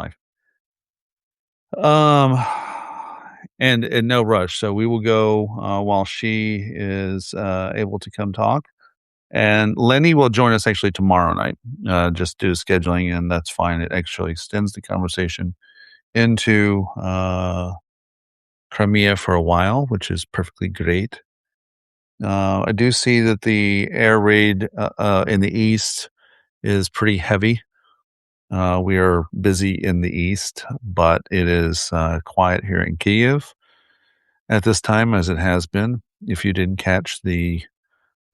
life. Um, and no rush. So we will go while she is able to come talk. And Lenny will join us actually tomorrow night, just due to scheduling, and that's fine. It actually extends the conversation into Crimea for a while, which is perfectly great. I do see that the air raid in the east is pretty heavy. We are busy in the east, but it is quiet here in Kiev at this time, as it has been. If you didn't catch the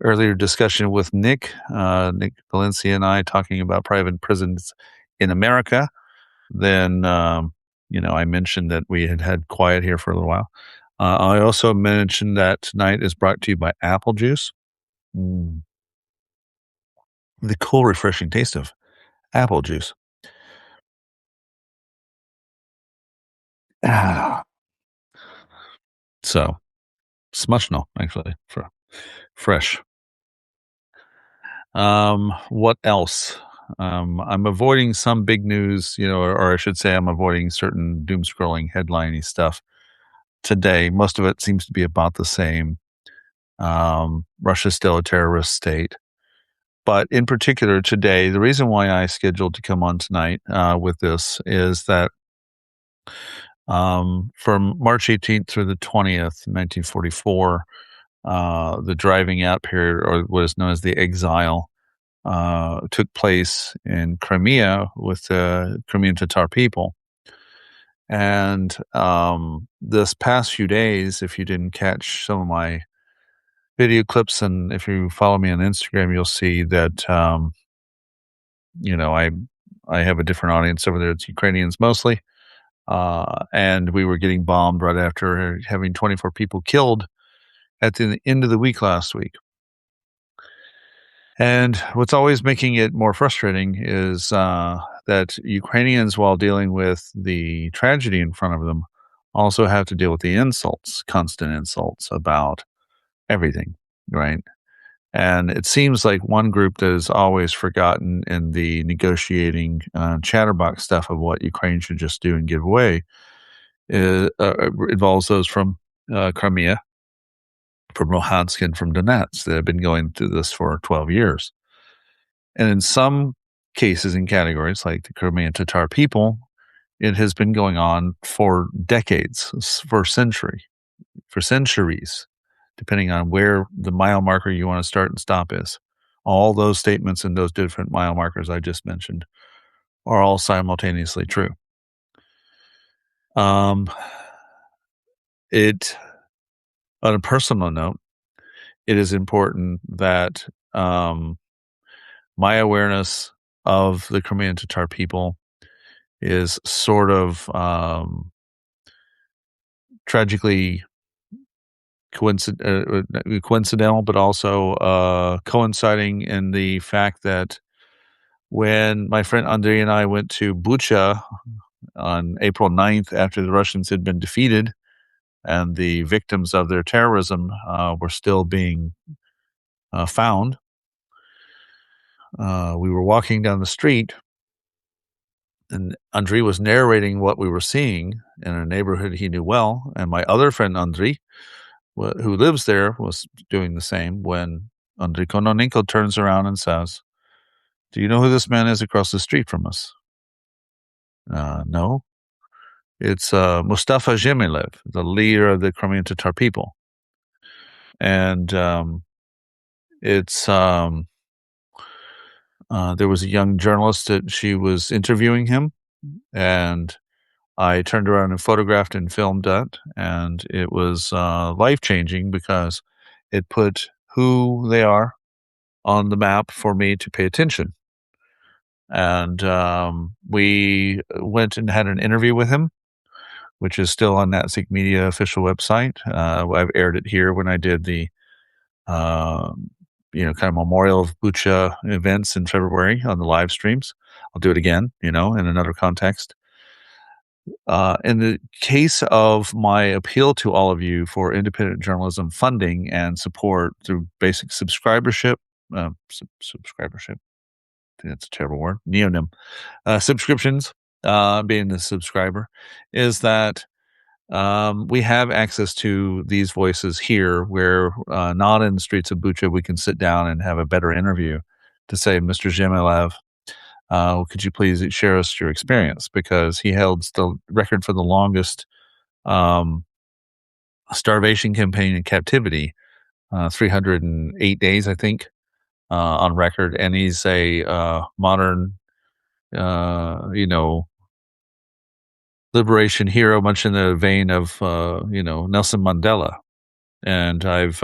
earlier discussion with Nick Valencia and I talking about private prisons in America, then, I mentioned that we had quiet here for a little while. I also mentioned that tonight is brought to you by apple juice. Mm, the cool, refreshing taste of apple juice. Ah, so, smaczno, actually, for fresh. What else? I'm avoiding some big news, or I should say I'm avoiding certain doom scrolling headliney stuff today. Most of it seems to be about the same. Russia's still a terrorist state. But in particular today, the reason why I scheduled to come on tonight with this is that from March 18th through the 20th, 1944, the driving out period, or what is known as the exile, took place in Crimea with the Crimean Tatar people. And this past few days, if you didn't catch some of my video clips, and if you follow me on Instagram, you'll see that I have a different audience over there. It's Ukrainians mostly, and we were getting bombed right after having 24 people killed at the end of the week last week. And what's always making it more frustrating is that Ukrainians, while dealing with the tragedy in front of them, also have to deal with the insults, constant insults about everything, right? And it seems like one group that is always forgotten in the negotiating chatterbox stuff of what Ukraine should just do and give away involves those from Crimea, from Luhansk, and from Donetsk that have been going through this for 12 years. And in some cases and categories, like the Crimean Tatar people, it has been going on for decades, for centuries, depending on where the mile marker you want to start and stop is. All those statements and those different mile markers I just mentioned are all simultaneously true. It, on a personal note, it is important that my awareness of the Crimean Tatar people is sort of tragically coincidental, but also coinciding in the fact that when my friend Andrei and I went to Bucha on April 9th after the Russians had been defeated and the victims of their terrorism were still being found, we were walking down the street and Andrei was narrating what we were seeing in a neighborhood he knew well. And my other friend Andrei, who lives there, was doing the same when Andrei Kononenko turns around and says, "Do you know who this man is across the street from us?" No. It's Mustafa Zhemilev, the leader of the Crimean Tatar people. And it's there was a young journalist that she was interviewing him, and I turned around and photographed and filmed that, and it was life-changing because it put who they are on the map for me to pay attention. And we went and had an interview with him, which is still on Natsik Media official website. I've aired it here when I did the kind of memorial of Bucha events in February on the live streams. I'll do it again, in another context. In the case of my appeal to all of you for independent journalism funding and support through basic subscribership, subscribership, I think that's a terrible word, neonym, subscriptions being a subscriber, is that we have access to these voices here where not in the streets of Bucha, we can sit down and have a better interview to say, Mr. Zhemilev, could you please share us your experience? Because he held the record for the longest um, starvation campaign in captivity, 308 days, I think, on record. And he's a modern, you know, liberation hero, much in the vein of, you know, Nelson Mandela. And I've,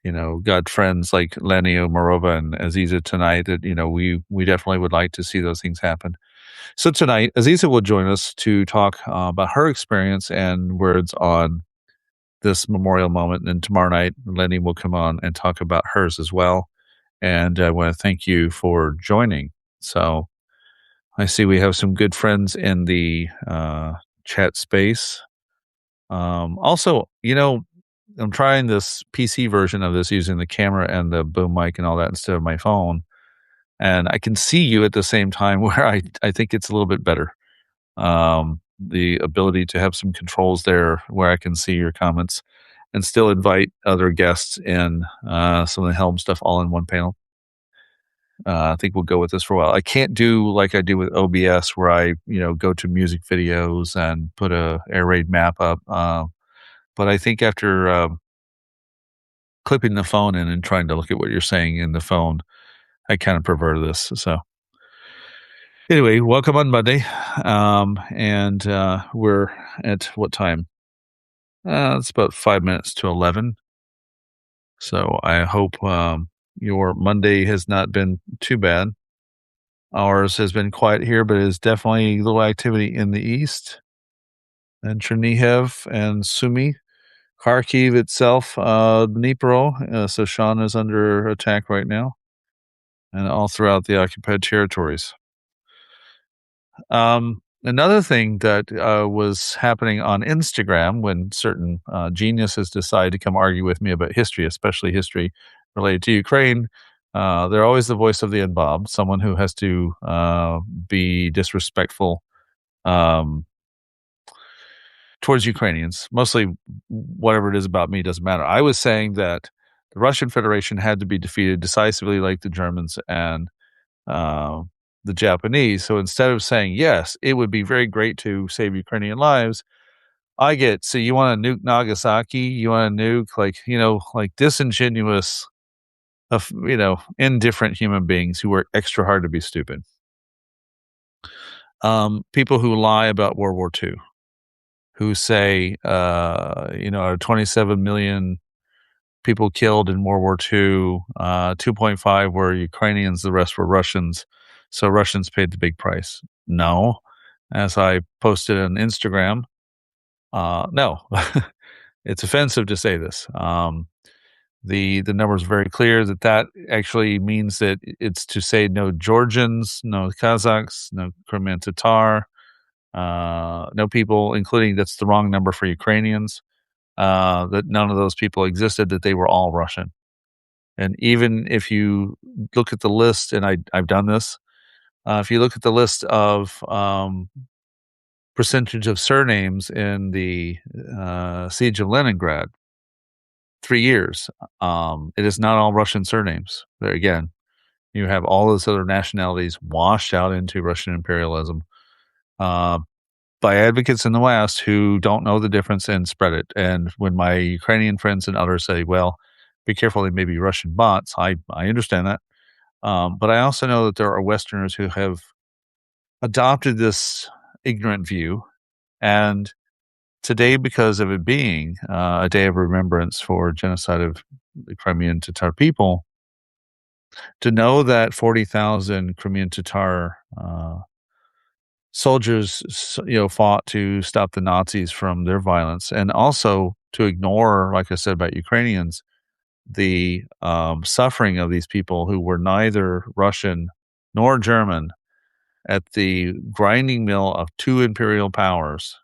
you know, got friends like Lenny Omarova and Aziza tonight that, you know, we definitely would like to see those things happen. So tonight, Aziza will join us to talk about her experience and words on this memorial moment. And tomorrow night, Lenny will come on and talk about hers as well. And I want to thank you for joining. So I see we have some good friends in the chat space. Also, you know, I'm trying this PC version of this using the camera and the boom mic and all that instead of my phone. And I can see you at the same time where I think it's a little bit better. The ability to have some controls there where I can see your comments and still invite other guests in some of the Helm stuff all in one panel. I think we'll go with this for a while. I can't do like I do with OBS where I, you know, go to music videos and put a air raid map up. But I think after clipping the phone in and trying to look at what you're saying in the phone, I kind of prefer this. So anyway, welcome on Monday. And we're at what time? It's about 5 minutes to 11. So I hope your Monday has not been too bad. Ours has been quiet here, but it's definitely a little activity in the east. And Chernihiv and Sumy. Kharkiv itself, Dnipro, so Sean is under attack right now, and all throughout the occupied territories. Another thing that was happening on Instagram when certain geniuses decide to come argue with me about history, especially history related to Ukraine, they're always the voice of the unbob, someone who has to be disrespectful um, towards Ukrainians. Mostly, whatever it is about me doesn't matter. I was saying that the Russian Federation had to be defeated decisively, like the Germans and uh, the Japanese. So instead of saying yes, it would be very great to save Ukrainian lives, I get, so you want to nuke Nagasaki? You want to nuke, like, you know, like disingenuous, of, you know, indifferent human beings who work extra hard to be stupid. People who lie about World War II, who say, you know, 27 million people killed in World War II, 2.5 were Ukrainians, the rest were Russians. So Russians paid the big price. No, as I posted on Instagram, no, it's offensive to say this. The number is very clear that actually means that it's to say no Georgians, no Kazakhs, no Crimean Tatar, no people, including that's the wrong number for Ukrainians. That none of those people existed, that they were all Russian. And even if you look at the list, and I've done this, if you look at the list of percentage of surnames in the siege of Leningrad, 3 years, it is not all Russian surnames. There again, you have all those other nationalities washed out into Russian imperialism uh, by advocates in the West who don't know the difference and spread it. And when my Ukrainian friends and others say, well, be careful, they may be Russian bots, I understand that. But I also know that there are Westerners who have adopted this ignorant view. And today, because of it being a day of remembrance for genocide of the Crimean Tatar people, to know that 40,000 Crimean Tatar soldiers, you know, fought to stop the Nazis from their violence, and also to ignore, like I said about Ukrainians, the suffering of these people who were neither Russian nor German at the grinding mill of two imperial powers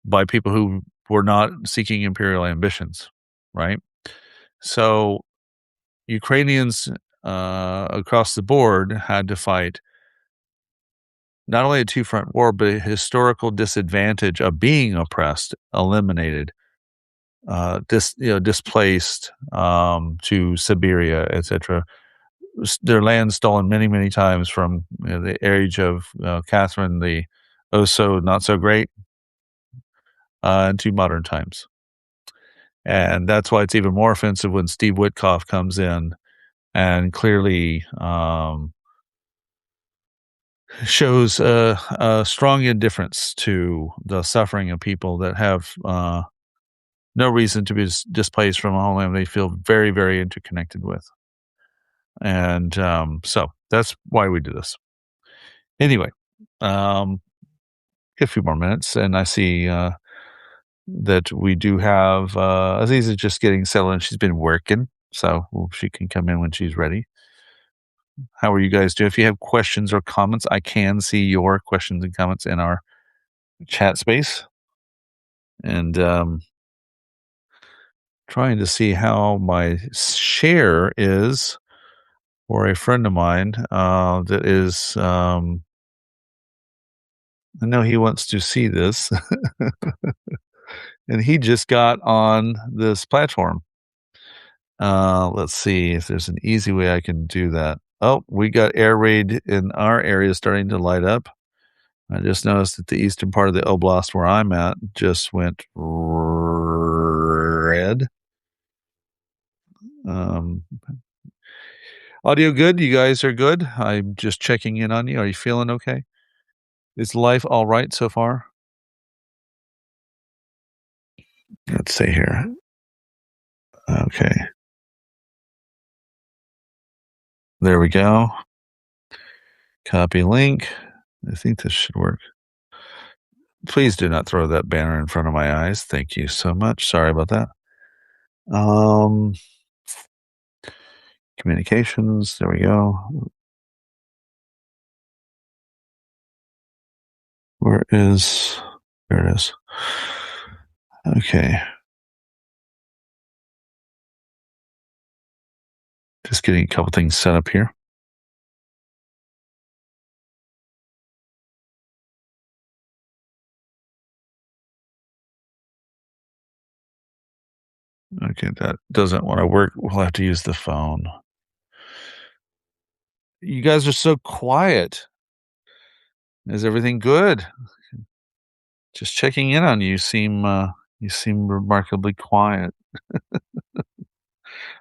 by people who were not seeking imperial ambitions, right? So Ukrainians across the board had to fight not only a two-front war, but a historical disadvantage of being oppressed eliminated, displaced to Siberia, etc. Their land stolen many, many times from the age of Catherine the oh so not so great to modern times. And that's why it's even more offensive when Steve Witkoff comes in and clearly shows a strong indifference to the suffering of people that have no reason to be displaced from a homeland they feel very, very interconnected with. And so that's why we do this. Anyway, a few more minutes, and I see that we do have Aziza just getting settled, and she's been working, so she can come in when she's ready. How are you guys doing? If you have questions or comments, I can see your questions and comments in our chat space. And trying to see how my share is for a friend of mine that is, I know he wants to see this. And he just got on this platform. Let's see if there's an easy way I can do that. Oh, we got air raid in our area starting to light up. I just noticed that the eastern part of the oblast where I'm at just went red. Audio good? You guys are good? I'm just checking in on you. Are you feeling okay? Is life all right so far? Let's see here. Okay. There we go. Copy link. I think this should work. Please do not throw that banner in front of my eyes. Thank you so much. Sorry about that. Communications. There we go. There it is. Okay. Just getting a couple things set up here. Okay, that doesn't want to work. We'll have to use the phone. You guys are so quiet. Is everything good? Just checking in on you. You seem remarkably quiet.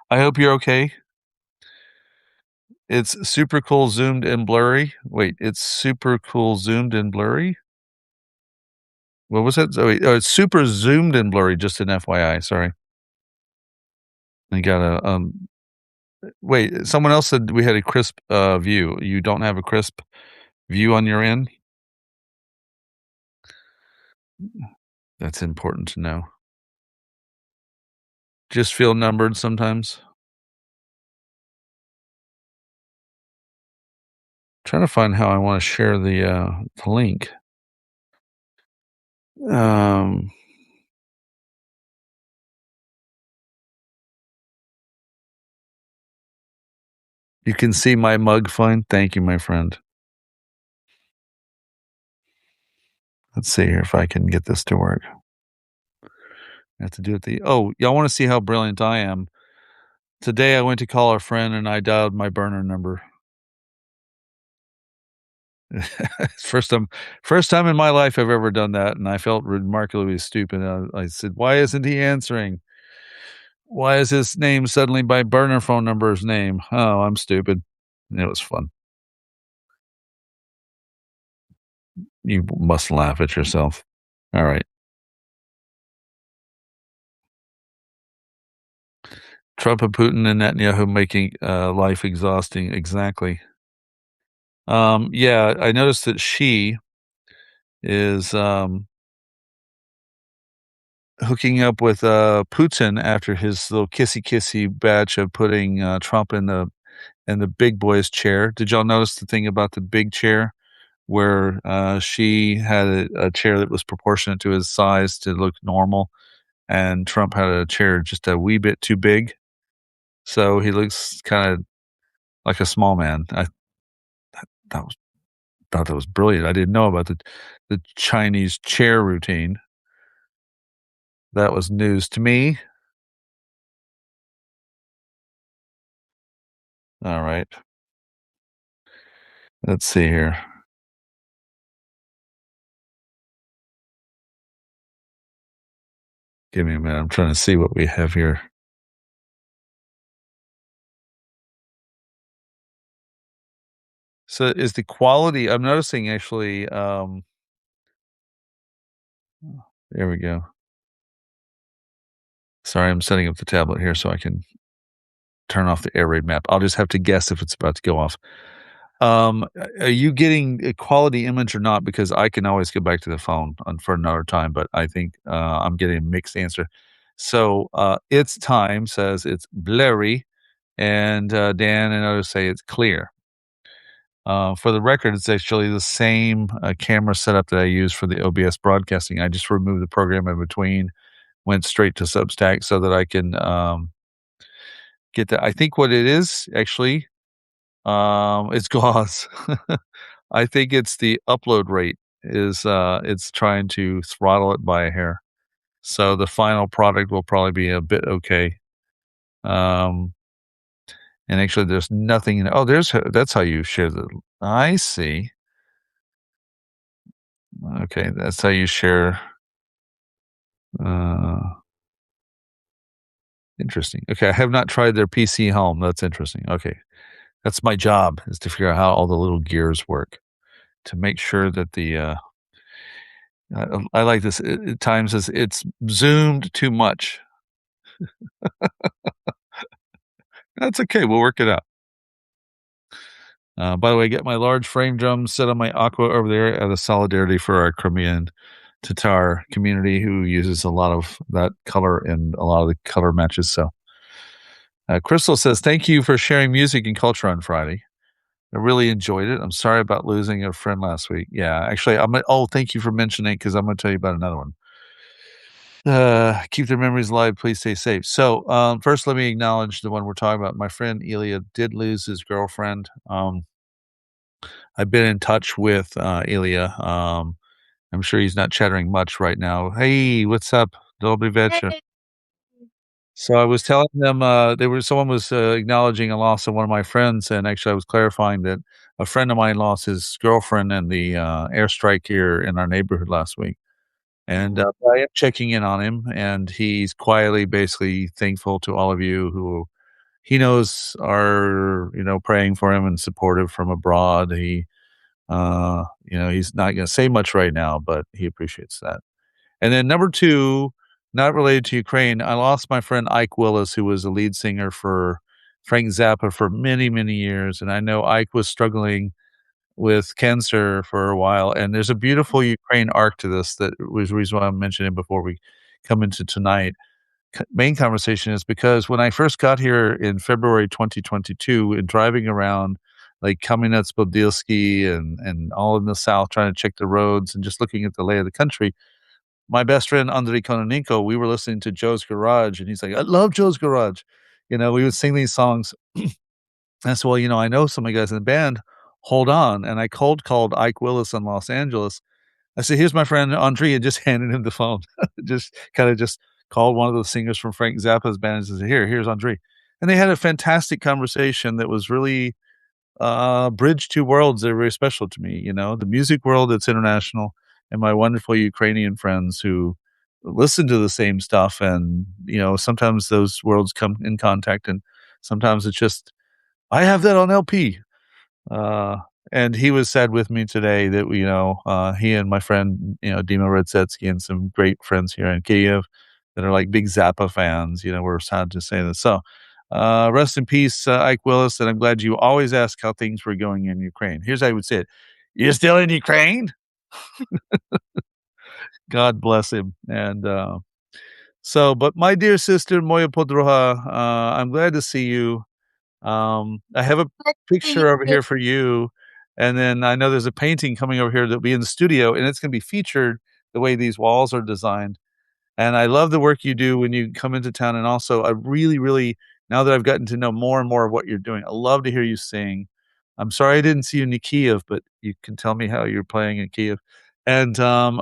I hope you're okay. It's super cool zoomed and blurry. Wait, it's super cool zoomed and blurry? What was it? Oh, it's super zoomed and blurry, just an FYI. Sorry. I got a wait, someone else said we had a crisp view. You don't have a crisp view on your end? That's important to know. Just feel numbered sometimes. Trying to find how I want to share the link. You can see my mug fine. Thank you, my friend. Let's see here if I can get this to work. I have to do it y'all want to see how brilliant I am. Today I went to call a friend and I dialed my burner number. first time in my life I've ever done that, and I felt remarkably stupid. I said, "Why isn't he answering? Why is his name suddenly my burner phone number's name? Oh, I'm stupid." And it was fun. You must laugh at yourself. All right. Trump and Putin and Netanyahu making life exhausting. Exactly. Yeah, I noticed that she is hooking up with Putin after his little kissy batch of putting Trump in the big boy's chair. Did y'all notice the thing about the big chair where she had a chair that was proportionate to his size to look normal, and Trump had a chair just a wee bit too big, so he looks kind of like a small man. That was thought that was brilliant. I didn't know about the Chinese chair routine. That was news to me. All right. Let's see here. Give me a minute. I'm trying to see what we have here. So is the quality I'm noticing actually, there we go. Sorry, I'm setting up the tablet here so I can turn off the air raid map. I'll just have to guess if it's about to go off. Are you getting a quality image or not? Because I can always go back to the phone for another time, but I think I'm getting a mixed answer. So it's time says it's blurry, and Dan and others say it's clear. For the record, it's actually the same camera setup that I use for the OBS broadcasting. I just removed the program in between, went straight to Substack so that I can get that. I think what it is actually, it's gauze. I think it's the upload rate is it's trying to throttle it by a hair. So the final product will probably be a bit okay. Um, and actually, there's nothing in. Oh, that's how you share the. I see. Okay, that's how you share. Uh, Interesting. Okay, I have not tried their PC home. That's interesting. Okay, that's my job is to figure out how all the little gears work to make sure that the. I like this at times as it's zoomed too much. That's okay. We'll work it out. By the way, I get my large frame drum set on my aqua over there out of solidarity for our Crimean Tatar community who uses a lot of that color in a lot of the color matches. So, Crystal says, "Thank you for sharing music and culture on Friday. I really enjoyed it. I'm sorry about losing a friend last week. Yeah, actually, thank you for mentioning because I'm going to tell you about another one. Keep their memories alive. Please stay safe. So, first, let me acknowledge the one we're talking about. My friend Elia did lose his girlfriend. I've been in touch with Ilya. I'm sure he's not chattering much right now. Hey, what's up? Dobry вечер. So I was telling them someone was acknowledging a loss of one of my friends, and actually I was clarifying that a friend of mine lost his girlfriend in the airstrike here in our neighborhood last week. And I am checking in on him, and he's quietly, basically thankful to all of you who he knows are praying for him and supportive from abroad. He's not gonna say much right now, but he appreciates that. And then number 2, not related to Ukraine, I lost my friend Ike Willis, who was the lead singer for Frank Zappa for many, many years, and I know Ike was struggling with cancer for a while, and there's a beautiful Ukraine arc to this that was the reason why I'm mentioning it before we come into tonight. Main conversation is because when I first got here in February 2022 and driving around like Kamenets-Podilsky and all in the south trying to check the roads and just looking at the lay of the country, my best friend Andrei Kononenko, we were listening to Joe's Garage, and he's like, "I love Joe's Garage." We would sing these songs. I said, "Well, I know some of the guys in the band. Hold on." And I cold called Ike Willis in Los Angeles. I said, "Here's my friend Andre," and just handed him the phone. Just called one of the singers from Frank Zappa's band and said, "Here's Andre." And they had a fantastic conversation that was really bridged two worlds that are very special to me, the music world that's international and my wonderful Ukrainian friends who listen to the same stuff. And, sometimes those worlds come in contact and sometimes it's just, I have that on LP. Uh, and he was sad with me today that he and my friend, Dima Redzetsky and some great friends here in Kiev that are like big Zappa fans, we're sad to say this. So, rest in peace, Ike Willis, and I'm glad you always ask how things were going in Ukraine. Here's how I would say it. You're still in Ukraine? God bless him. And but my dear sister, Moya Podroha, I'm glad to see you. I have a picture over here for you. And then I know there's a painting coming over here that'll be in the studio, and it's going to be featured the way these walls are designed. And I love the work you do when you come into town. And also, I really, really, now that I've gotten to know more and more of what you're doing, I love to hear you sing. I'm sorry I didn't see you in Kiev, but you can tell me how you're playing in Kiev. And,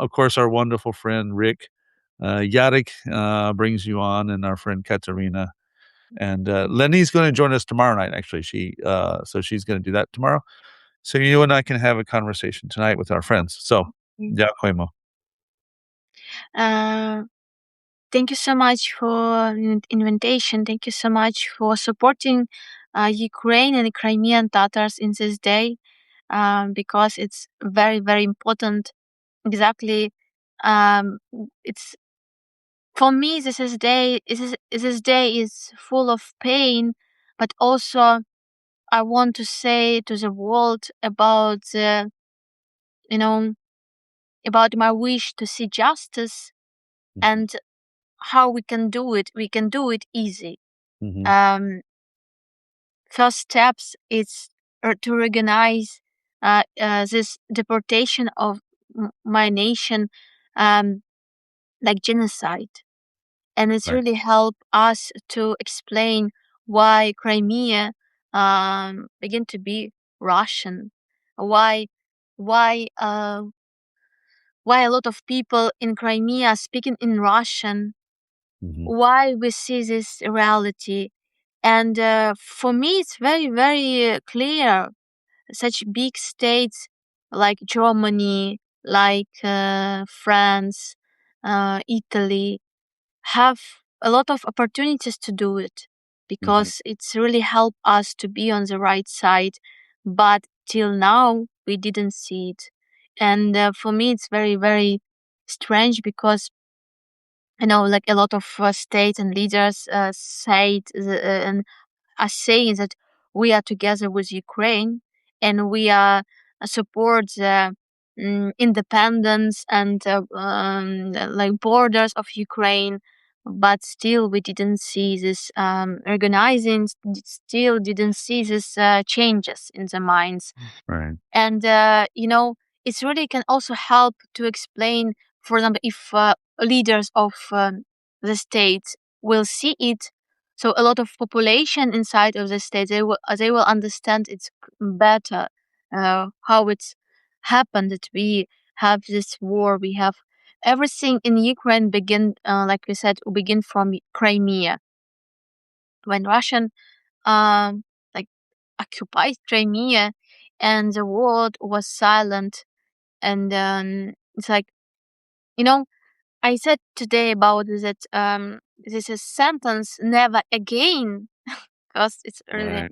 of course, our wonderful friend Rick, Yarek, brings you on, and our friend Katerina. And, Lenny's gonna join us tomorrow night, actually. So she's gonna do that tomorrow. So you and I can have a conversation tonight with our friends. So, дякуємо. Uh, Thank you so much for invitation. Thank you so much for supporting Ukraine and the Crimean Tatars in this day, because it's very, very important. Exactly, it's for me. This day is full of pain, but also I want to say to the world about you know about my wish to see justice and how we can do it. We can do it easy. Mhm. Um, First steps is to recognize this deportation of my nation, um, like genocide, and it's Right. really helped us to explain why Crimea began to be Russian, why why uh, why a lot of people in Crimea speaking in Russian, Mhm. why we see this reality. And for me, it's very, very clear. Such big states like Germany, like France, Italy have a lot of opportunities to do it Mhm. because it's really helped us to be on the right side. But till now, we didn't see it. And for me, it's very, very strange because like a lot of states and leaders and are saying that we are together with Ukraine and we are support the independence and like borders of Ukraine, but still we didn't see this organizing. Still didn't see this changes in the minds. Right. And it's really can also help to explain, for example, if leaders of the states will see it, so a lot of population inside of the state, they will understand it better, how it's happened that we have this war. We have everything in Ukraine begin, like we said, begin from Crimea when Russian um like occupied Crimea, and the world was silent. And it's like, you know I said today about that, this is sentence never again, because it's really Right.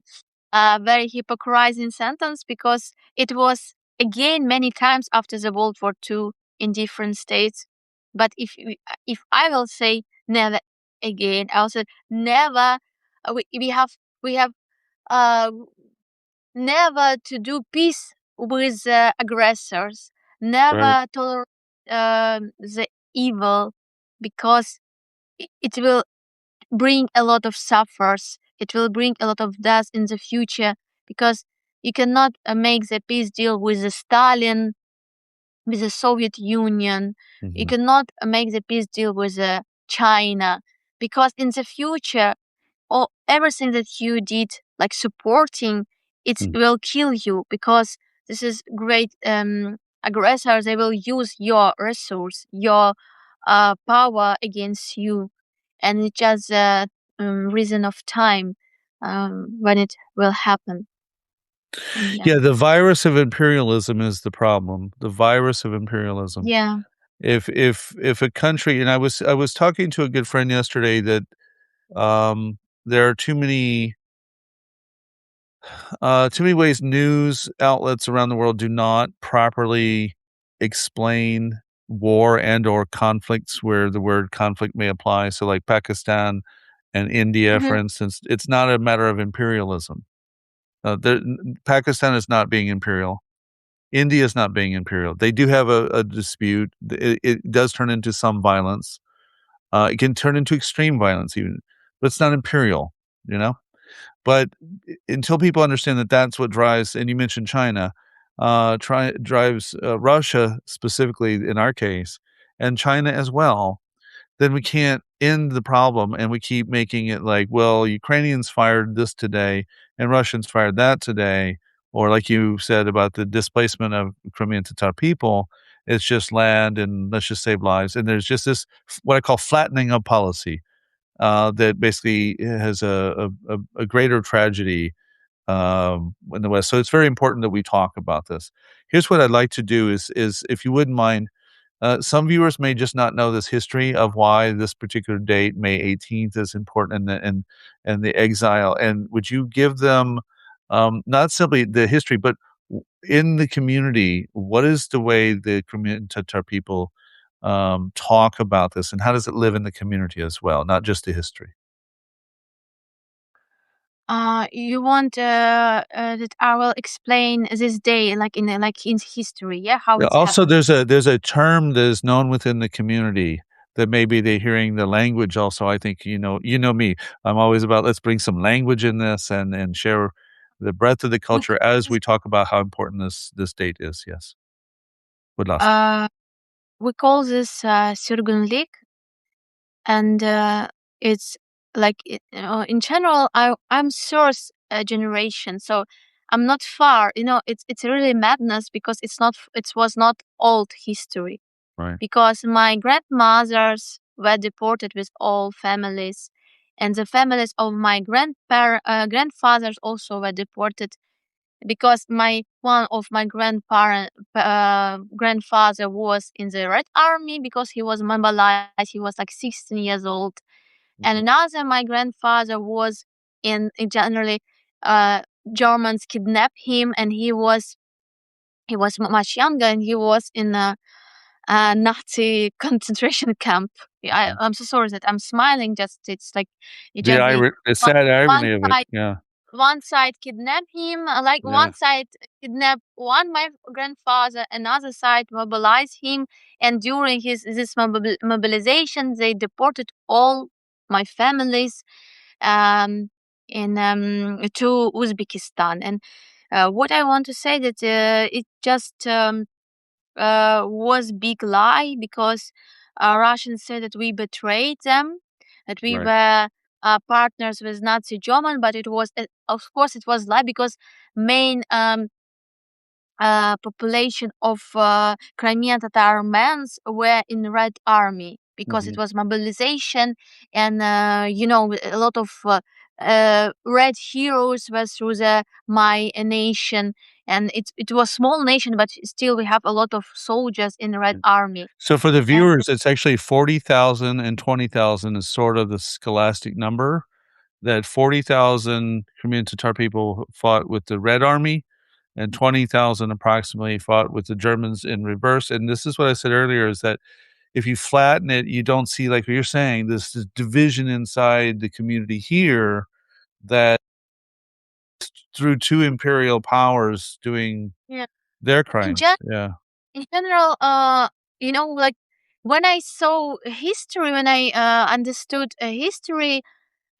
a very hypocrising sentence, because it was again many times after the World War II in different states. But if I will say never again, I will say never. We have uh, never to do peace with aggressors, Right. never tolerate the evil, because it will bring a lot of suffers. It will bring a lot of death in the future, because you cannot make the peace deal with the Stalin, with the Soviet Union. You Mhm. cannot make the peace deal with China, because in the future, everything that you did, like supporting, it Mm. will kill you, because this is great aggressors. They will use your resource, your power against you, and it's just a reason of time when it will happen. And yeah, Yeah, the virus of imperialism is the problem. The virus of imperialism. yeah. If a country, and I was talking to a good friend yesterday that there are too many ways news outlets around the world do not properly explain war and or conflicts where the word conflict may apply. So like Pakistan and India, for Hmm. instance, it's not a matter of imperialism. Pakistan is not being imperial. India is not being imperial. They do have a dispute. It does turn into some violence. It can turn into extreme violence even, but it's not imperial, you know? But until people understand that that's what drives, and you mentioned China, drives Russia specifically in our case, and China as well, then we can't end the problem. And we keep making it like, well, Ukrainians fired this today and Russians fired that today. or like you said about the displacement of Crimean Tatar people, it's just land and let's just save lives. And there's just this what I call flattening of policy that basically has a greater tragedy in the West. So it's very important that we talk about this. Here's what I'd like to do is if you wouldn't mind, some viewers may just not know this history of why this particular date, May 18th, is important and the exile. And would you give them not simply the history, but in the community, what is the way the Crimean Tatar people talk about this, and how does it live in the community as well, not just the history? You want that I will explain this day, like in history, yeah, how Yeah, it's also, happened. there's a term that is known within the community that maybe they're hearing the language also. I think, you know me, I'm always about let's bring some language in this and share the breadth of the We culture as we talk about how important this date is. Yes. Would last. uh, we call this Sürgünlük, and it's in general, I'm source generation, so I'm not far. It's really madness because it was not old history, Right. because my grandmothers were deported with all families, and the families of my grandfathers also were deported, because one of my grandfather was in the Red Army because he was mobilized. He was like 16 years old, and Mhm. another my grandfather was in generally uh, Germans kidnapped him, and he was much younger, and he was in a Nazi concentration camp. I'm so sorry that I'm smiling. Just it's like it just The one sad one irony of it. side Yeah. one side kidnap him, like Yeah. one side kidnap my grandfather, another side mobilize him, and during this mobilization, they deported all my families um, in to Uzbekistan. And what I want to say that it just was big lie, because Russians said that we betrayed them, that we Right. were partners with Nazi German, but of course, it was lie, because main population of Crimean Tatar men were in Red Army, because it Mhm. was mobilization, and a lot of red heroes were through my nation, and it was small nation, but still we have a lot of soldiers in the Red Army. So for the And viewers, it's actually 40,000 and 20,000 is sort of the scholastic number, that 40,000 Crimean Tatar people fought with the Red Army, and 20,000 approximately fought with the Germans in reverse. And this is what I said earlier, is that if you flatten it, you don't see, like what you're saying, this division inside the community here that through two imperial powers doing yeah, their in crimes. Yeah. in general, like when I saw history, when I understood history,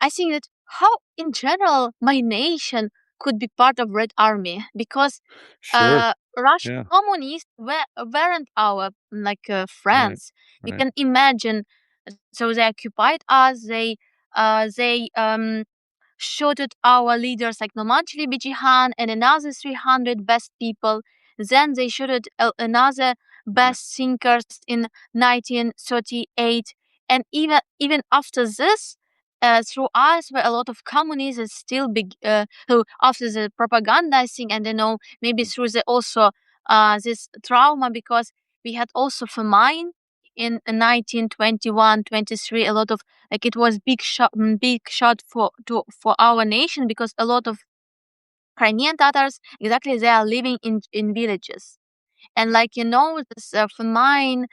I think that how in general my nation could be part of Red Army, because Sure. Russian Yeah. communists weren't our Right. friends. You Right. can imagine. So they occupied us. They shot at our leaders like Nomanchli Bijihan and another 300 best people. Then they shot at another Right. best thinkers in 1938. And even after this, through us, where a lot of communists still who after the propaganda, I think, and maybe through the also this trauma, because we had also famine in 1921-23. A lot of, like, it was big shot for our nation, because a lot of Crimean Tatars, exactly, they are living in villages, and this famine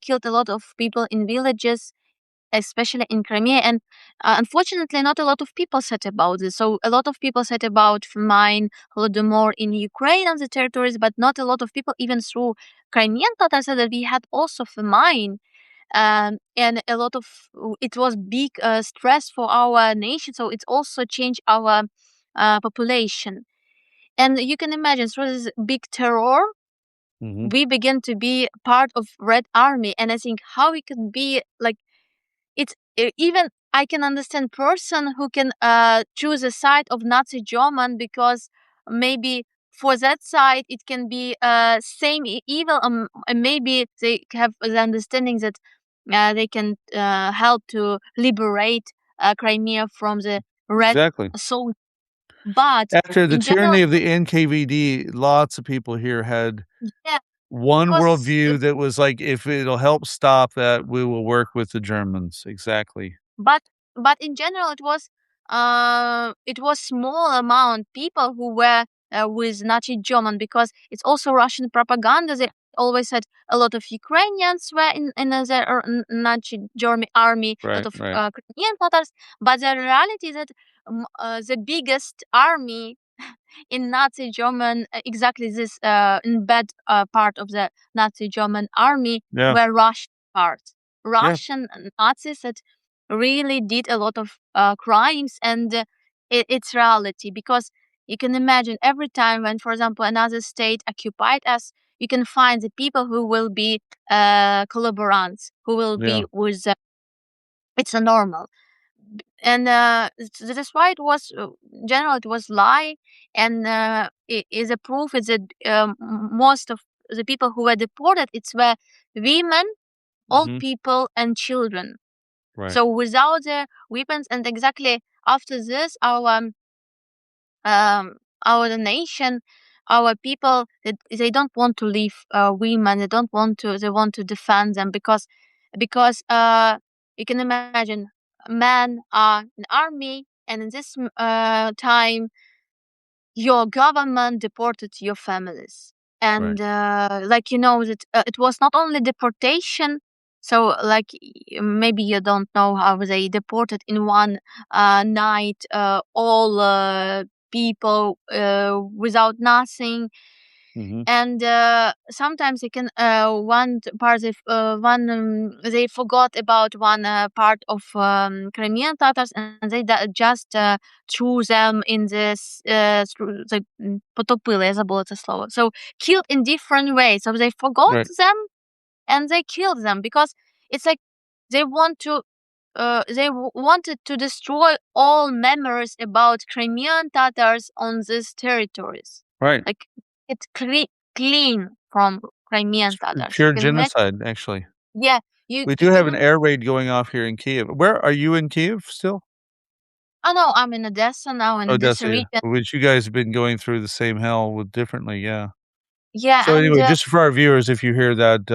killed a lot of people in villages, especially in Crimea. And unfortunately, not a lot of people said about this. So a lot of people said about famine, Holodomor in Ukraine and the territories, but not a lot of people, even through Crimean Tatars, said that we had also famine, and a lot of it was big stress for our nation. So it's also changed our population. And you can imagine, through this big terror, Mhm. we begin to be part of Red Army. And I think how we can be like, even I can understand person who can choose a side of Nazi German, because maybe for that side, it can be same evil, and maybe they have the understanding that they can help to liberate Crimea from the Red Exactly. Soldier. But After the in general, tyranny of the NKVD, lots of people here had yeah, it one was. worldview that was like, "If it'll help stop that, we will work with the Germans." Exactly. But in general, it was small amount people who were with Nazi German, because it's also Russian propaganda. They always said a lot of Ukrainians were in the Nazi German army, a lot Right, of right. Crimean Tatars. But the reality is that the biggest army in Nazi German, exactly this in bad part of the Nazi German army, Yeah, were Russian parts. yeah, Russian Nazis that really did a lot of crimes, and it's reality, because you can imagine every time when, for example, another state occupied us, you can find the people who will be collaborantes, who will yeah. be with. It's a normal, and that's why it was general. It was lie, and it is a proof is that most of the people who were deported, it's were women, old Mhm. people, and children. Right. So without the weapons, and exactly after this, our nation, our people, they don't want to leave women. They don't want to. They want to defend them, because you can imagine men are in army, and in this time your government deported your families, Right. and like that it was not only deportation. So like maybe you don't know how they deported in one night all people without nothing. Mhm. And sometimes they can they forgot about one part of Crimean Tatars, and they just threw them in this потопили, я забыла это слово. So killed in different ways. So they forgot Right. them and they killed them, because it's like they wanted to destroy all memories about Crimean Tatars on these territories. Right. Like it's clean from Crimean It's Tatars. pure You can imagine? genocide, actually. Yeah, We you do have can an imagine. air raid going off here in Kiev. Where are you in Kiev still? Oh no, I'm in Odessa now, in Odessa Odessa, yeah. region. Which you guys have been going through the same hell with differently, yeah. Yeah, So and anyway, just for our viewers, if you hear that,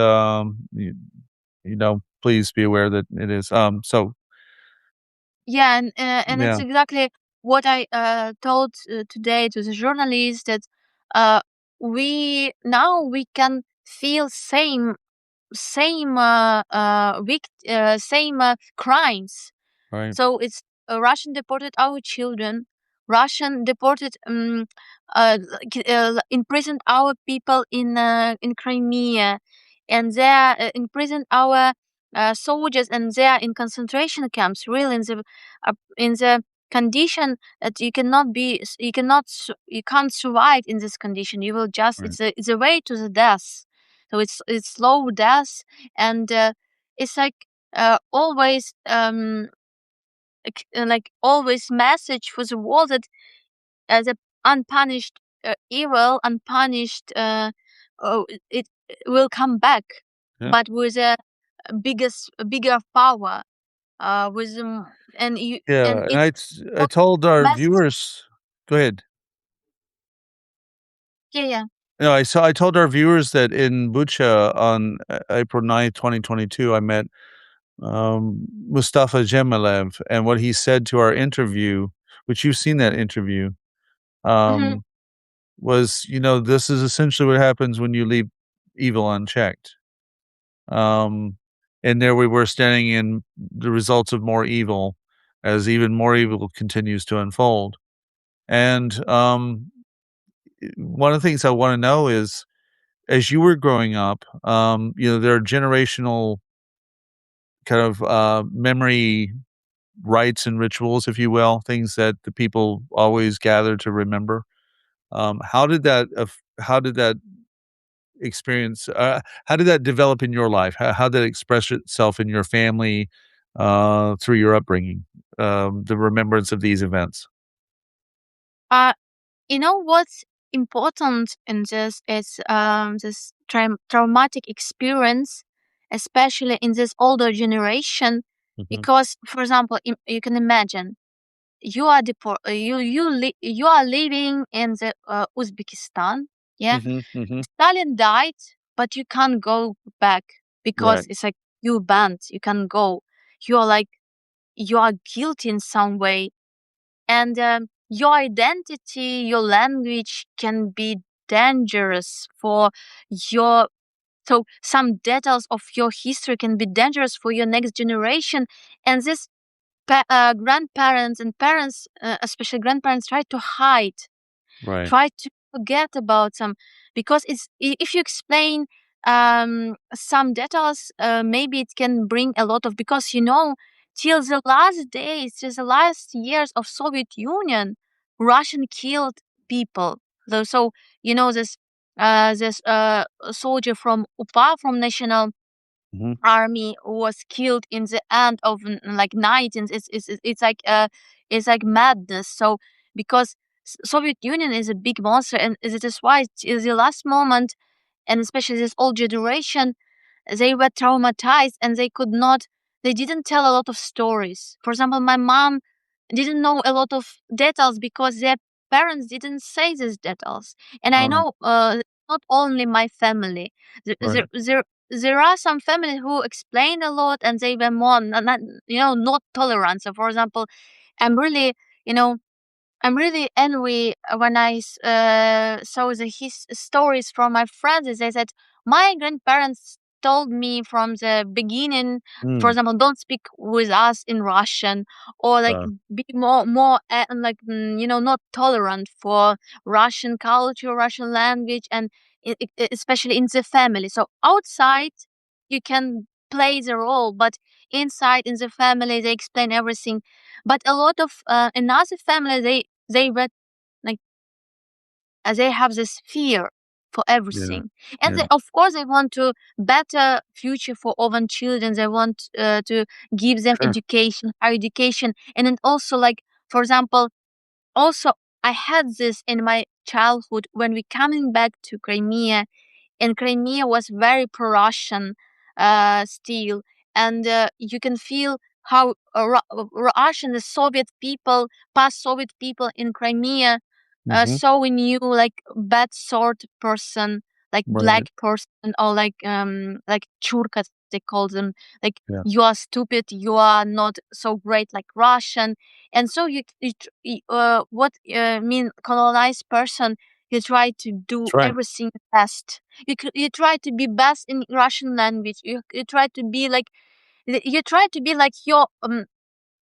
please be aware that it is. yeah, and it's Yeah, exactly what I told today to the journalist, that uh, we can feel same crimes. right. So it's Russian deported our children. Russian deported, imprisoned our people in Crimea, and they imprisoned our soldiers, and they are in concentration camps. Really, in the condition that you can't survive in this condition. You will just Right. it's a way to the death. So it's slow death, and it's like always like always message for the world that the unpunished evil, unpunished it will come back, Yeah. but with a bigger power, with and you Yeah, and and it's I told our message. viewers. Go ahead. Yeah, yeah. No, I told our viewers that in Bucha on April 9th, 2022, I met, Mustafa Zhemilev, and what he said to our interview, which you've seen that interview, Hmm. um, was, "This is essentially what happens when you leave evil unchecked." Um, and there we were standing in the results of more evil as even more evil continues to unfold. And, one of the things I wanna know is, as you were growing up, there are generational kind of, memory rites and rituals, if you will, things that the people always gather to remember. How did that experience, how did that develop in your life? How did it express itself in your family, through your upbringing, the remembrance of these events? uh you know what? important in this is this traumatic experience, especially in this older generation, Mhm. because, for example, you can imagine you are you are living in the Uzbekistan, yeah. Mhm. Mhm. Stalin died, but you can't go back because Right. it's like you banned. You can't go. You are like you are guilty in some way, and your identity, your language can be dangerous for your. So some details of your history can be dangerous for your next generation, and this grandparents and parents, especially grandparents, try to hide, Right. try to forget about them, because if you explain some details, maybe it can bring a lot of, because till the last days, till the last years of Soviet Union, Russian killed people. So this soldier from UPA, from National Mhm. Army, was killed in the end of like 19. It's like madness. So because Soviet Union is a big monster, and it is why till the last moment, and especially this old generation, they were traumatized, and they didn't tell a lot of stories. For example, my mom didn't know a lot of details because their parents didn't say these details. And I Uh, know not only my family. There, there, right. there, there are some families who explain a lot, and they were more not tolerant. So, for example, I'm really, you know, I'm really angry when I saw his stories from my friends. They said my grandparents told me from the beginning, for Mm. example, don't speak with us in Russian, or like Uh, be more like not tolerant for Russian culture, Russian language, and especially in the family. So outside you can play the role, but inside in the family they explain everything. But a lot of another family, they were like they have this fear for yeah. everything, and Yeah. of course they want to better future for own children. They want to give them Sure. education, higher education, and then also, like, for example, also I had this in my childhood when we coming back to Crimea, and Crimea was very pro-Russian still, and you can feel how Russian, the Soviet people, past Soviet people in Crimea, Mhm. saw in you like bad sort person, like Right. black person, or like churkas they call them, like Yeah. you are stupid, you are not so great like Russian, and so what mean colonized person, you try to do That's right. everything best. You try to be best in Russian language. You try to be like your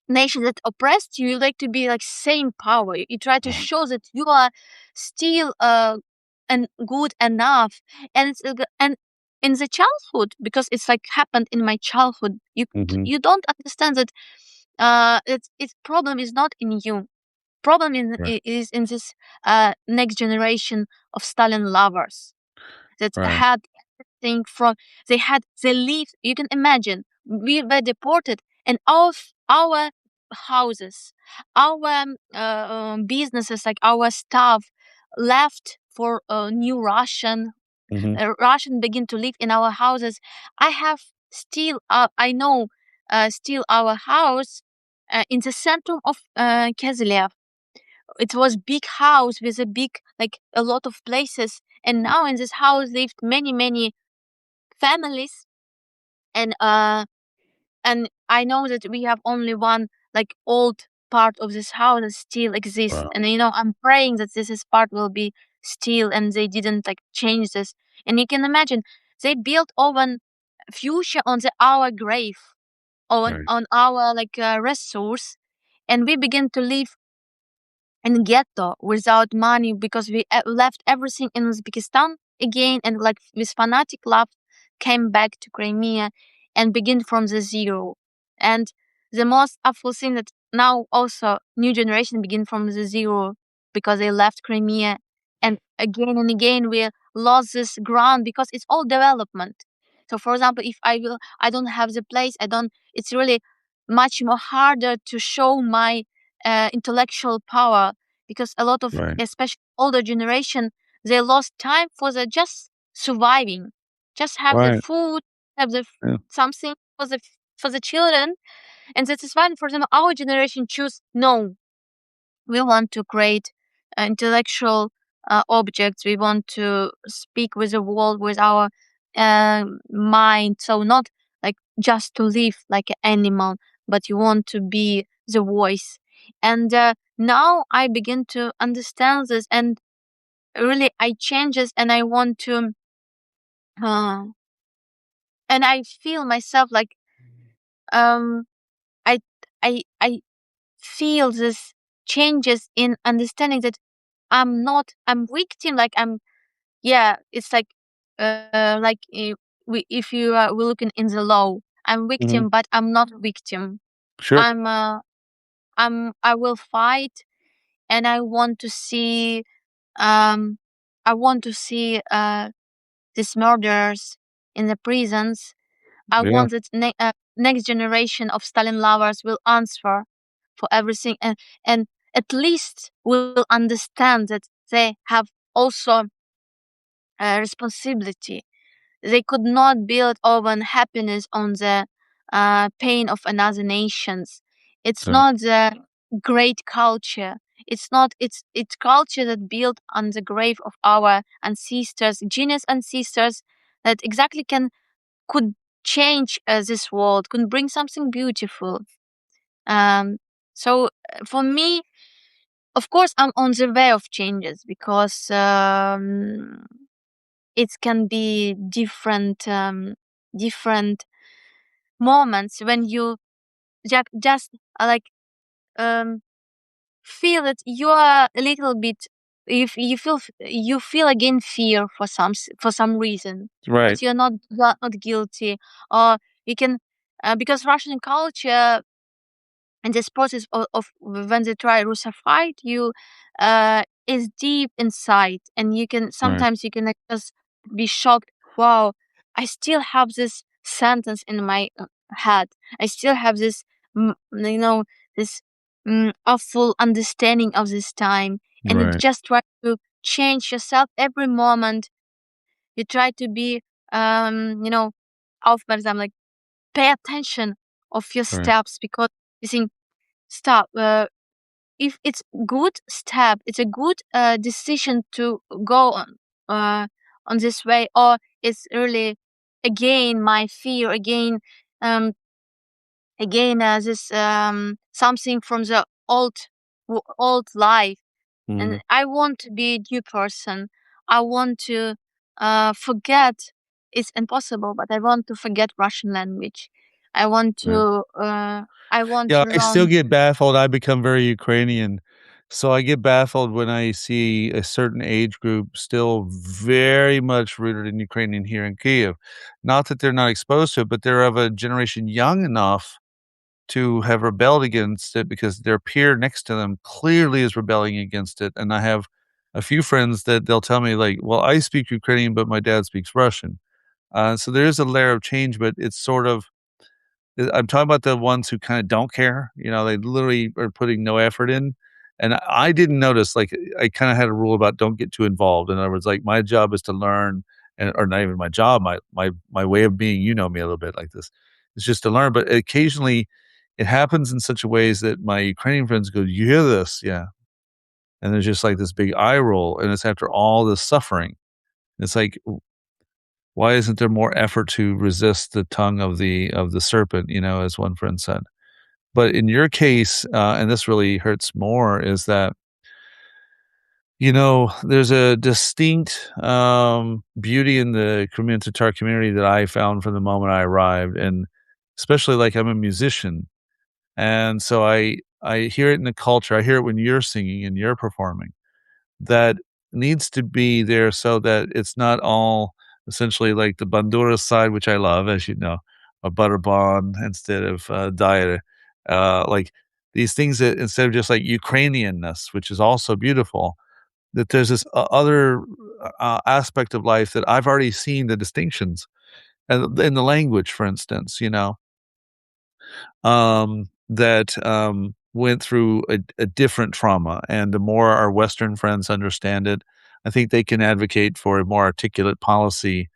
nation that oppressed you. You like to be like same power. You try to show that you are still and good enough. And and in the childhood, because it's like happened in my childhood, Mhm. you don't understand that its problem is not in you. Problem Right. is in this next generation of Stalin lovers that Right. had everything from, they lived, you can imagine, we were deported, and our houses, our businesses, like our stuff, left for new Mhm. Russian begin to live in our houses. I have still I know still our house in the center of Kazelev. It was big house with a big, like, a lot of places, and now in this house lived many families, and I know that we have only one, like, old part of this house that still exists, Wow. and I'm praying that this is part will be still, and they didn't like change this. And you can imagine they built over future on our grave, Right. on our like resource, and we begin to live in ghetto without money because we left everything in Uzbekistan again, and like with fanatic love came back to Crimea and begin from the zero. And the most awful thing that now also new generation begin from the zero because they left Crimea, and again we lost this ground because it's all development. So for example, if I don't have the place, I don't, it's really much more harder to show my intellectual power, because a lot of, Right. especially older generation, they lost time for the just surviving, just have the Right. food, have the Yeah. something for the children. And that is why, for example, our generation choose no. We want to create intellectual objects. We want to speak with the world with our mind. So not like just to live like an animal, but you want to be the voice. And now I begin to understand this, and really I changes, and I want to, uh, and I feel myself like um I I feel this changes in understanding that I'm victim, like I'm, yeah, it's like if you are we're looking in the law, I'm Mhm. victim, but I'm not victim. Sure. I'm I will fight, and um I want to see these murderers in the prisons. I Yeah. want that next generation of Stalin lovers will answer for everything, and at least will understand that they have also a responsibility. They could not build own happiness on the pain of another nations. It's Right. not the great culture. It's culture that built on the grave of our ancestors, genius ancestors, that exactly could change this world, could bring something beautiful. Um, so for me, of course, I'm on the way of changes, because it can be different moments when you just like um feel that you are a little bit, if you feel again fear for for some reason, Right. but you are not guilty, or you can because Russian culture and this process of when they try Russify you is deep inside, and you can Right. sometimes you can like, just be shocked. Wow, I still have this sentence in my head. I still have this, this awful understanding of this time, and you Right. just try to change yourself every moment. You try to be, aufmerksam, like pay attention of your Right. steps, because you think stop. If it's good step, it's a good decision to go on this way, or it's really again my fear again, um this something from the old life, and Mhm. I want to be a new person. I want to forget. It's impossible, but I want to forget Russian language. I want Right. to Yeah, I still learn. get baffled. I become very Ukrainian. So I get baffled when I see a certain age group still very much rooted in Ukrainian here in Kyiv. Not that they're not exposed to it, but they're of a generation young enough to have rebelled against it because their peer next to them clearly is rebelling against it. And I have a few friends that they'll tell me, like, well, I speak Ukrainian, but my dad speaks Russian. So there is a layer of change, but it's sort of, I'm talking about the ones who kinda don't care, they literally are putting no effort in, and I didn't notice, like, I kinda had a rule about don't get too involved. In other words, like, my job is to learn, and or not even my job, my way of being, you know me a little bit like this, is just to learn, but occasionally, it happens in such a ways that my Ukrainian friends go, "You hear this?" "Yeah." And there's just, like, this big eye roll, and it's after all this suffering. It's like, why isn't there more effort to resist the tongue of the serpent, as one friend said? But in your case, and this really hurts more, is that, there's a distinct beauty in the Crimean Tatar community that I found from the moment I arrived, and especially like I'm a musician, and so I hear it in the culture. I hear it when you're singing and you're performing. That needs to be there so that it's not all essentially like the Bandura side, which I love, as you know, a butter bond instead of diet. Like these things that instead of just like Ukrainianness, which is also beautiful, that there's this other aspect of life that I've already seen the distinctions in the language, for instance, that went through a different trauma, and the more our Western friends understand it, I think they can advocate for a more articulate policy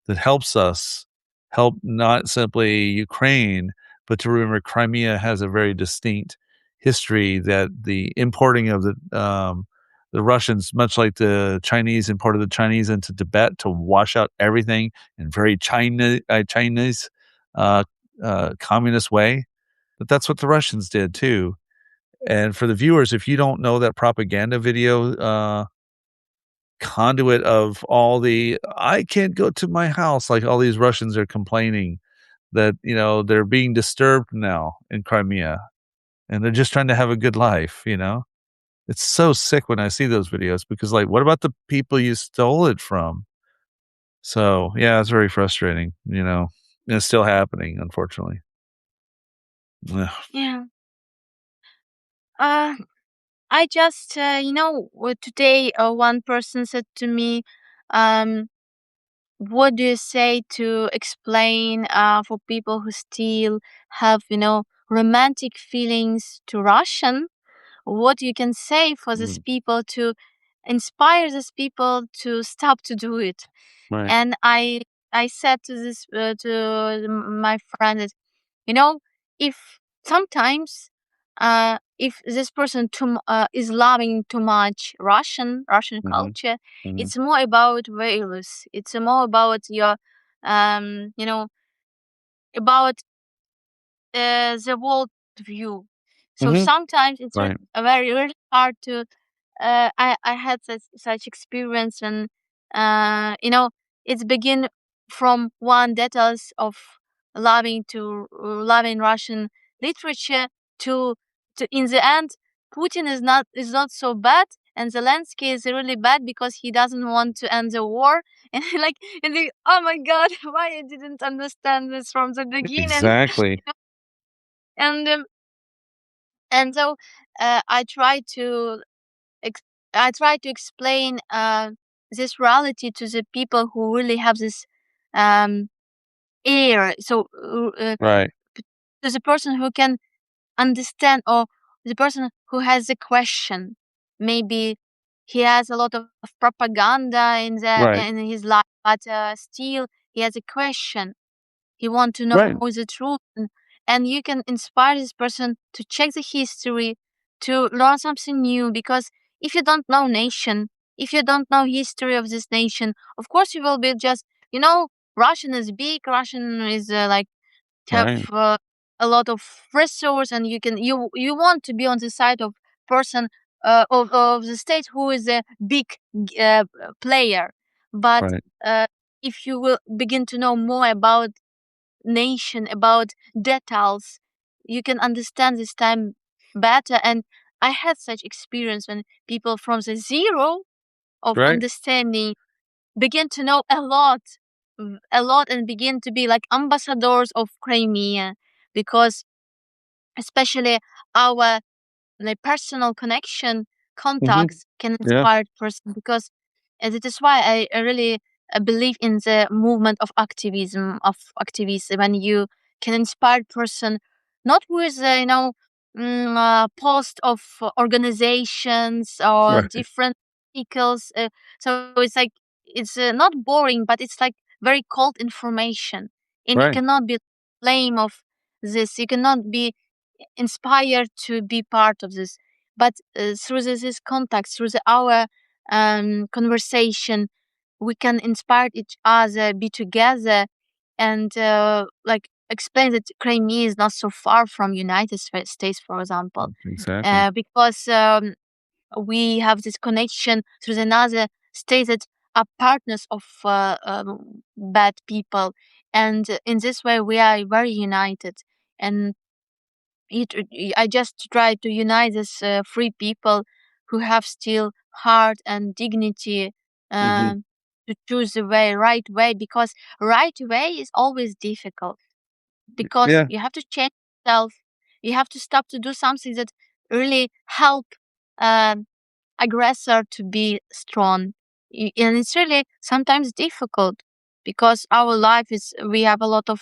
that helps us help not simply Ukraine, but to remember Crimea has a very distinct history, that the importing of the Russians, much like the Chinese imported the Chinese into Tibet to wash out everything in very Chinese uh, communist way, but that's what the Russians did too. And for the viewers, if you don't know that propaganda video, conduit of all the "I can't go to my house," like all these Russians are complaining that, they're being disturbed now in Crimea, and they're just trying to have a good life, you know? It's so sick when I see those videos because, like, what about the people you stole it from? So, yeah, it's very frustrating, and it's still happening, unfortunately. Ugh. Yeah. Uh, I just, today one person said to me, um, what do you say to explain for people who still have, romantic feelings to Russian? What you can say for these Mm, people to inspire these people to stop to do it? right. And I said to this to my friend that, you know, if sometimes if this person is loving too much Russian Mhm, culture, mhm, it's more about values. It's more about your about the world view. So mhm. sometimes it's Right, very really hard to I had such experience when it's begin from one details of loving Russian literature to in the end Putin is not so bad and Zelensky is really bad because he doesn't want to end the war and oh my god, why I didn't understand this from the beginning. exactly. and um, and so I try to ex- I try to explain this reality to the people who really have this um, ear. So Right, to the person who can understand, or the person who has a question. Maybe he has a lot of propaganda right, in his life, but still he has a question. He want to know right, the truth, and you can inspire this person to check the history, to learn something new. Because if you don't know nation, if you don't know history of this nation, of course you will be just Russian is big, Russian is like have right, a lot of resource, and you want to be on the side of person of the state who is a big player. But right, uh, if you will begin to know more about nation, about details, you can understand this time better. And I had such experience when people from the zero of right. understanding begin to know a lot, and begin to be like ambassadors of Crimea, because especially our like personal connection Mhm. contacts can Yeah, inspire person. Because it is why I really believe in the movement of activism, when you can inspire person not with post of organizations or right, different articles, so it's like it's not boring, but it's like very cold information, and you right, cannot be blame of this, you cannot be inspired to be part of this. But through this contact, through our conversation, we can inspire each other, be together, and like explain that Crimea is not so far from United States, for example, exactly. because we have this connection through another state that are partners of bad people, and in this way we are very united. And I just try to unite these free people who have still heart and dignity Mhm. uh, to choose the right way, because right way is always difficult, because Yeah, you have to change yourself, you have to stop to do something that really help um aggressor to be strong. And it's really sometimes difficult, because our life is we have a lot of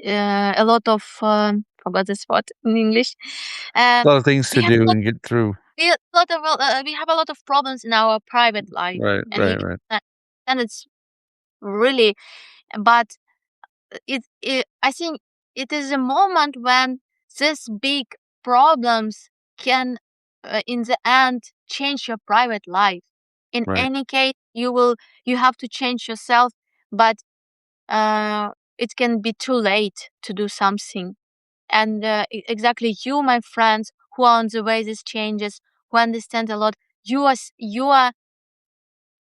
a lot of forgot this word in English. A lot of things We to have do and get through. we have a lot of problems in our private life, Right, and right, right, and it's really, but I think it is a moment when these big problems can, in the end, change your private life. In right. any case, you have to change yourself, but uh, it can be too late to do something. And exactly, you, my friends, who are on the way these changes, who understand a lot, you are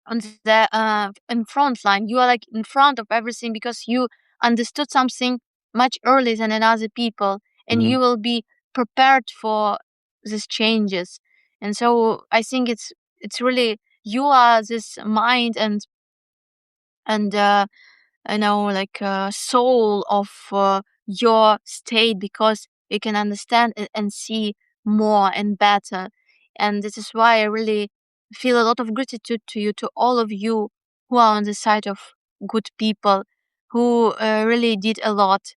on the in front line. You are like in front of everything because you understood something much earlier than another people, and Mhm. you will be prepared for these changes. And so I think it's really, you are this mind and like soul of your state, because you can understand it and see more and better. And this is why I really feel a lot of gratitude to you, to all of you who are on the side of good people, who really did a lot,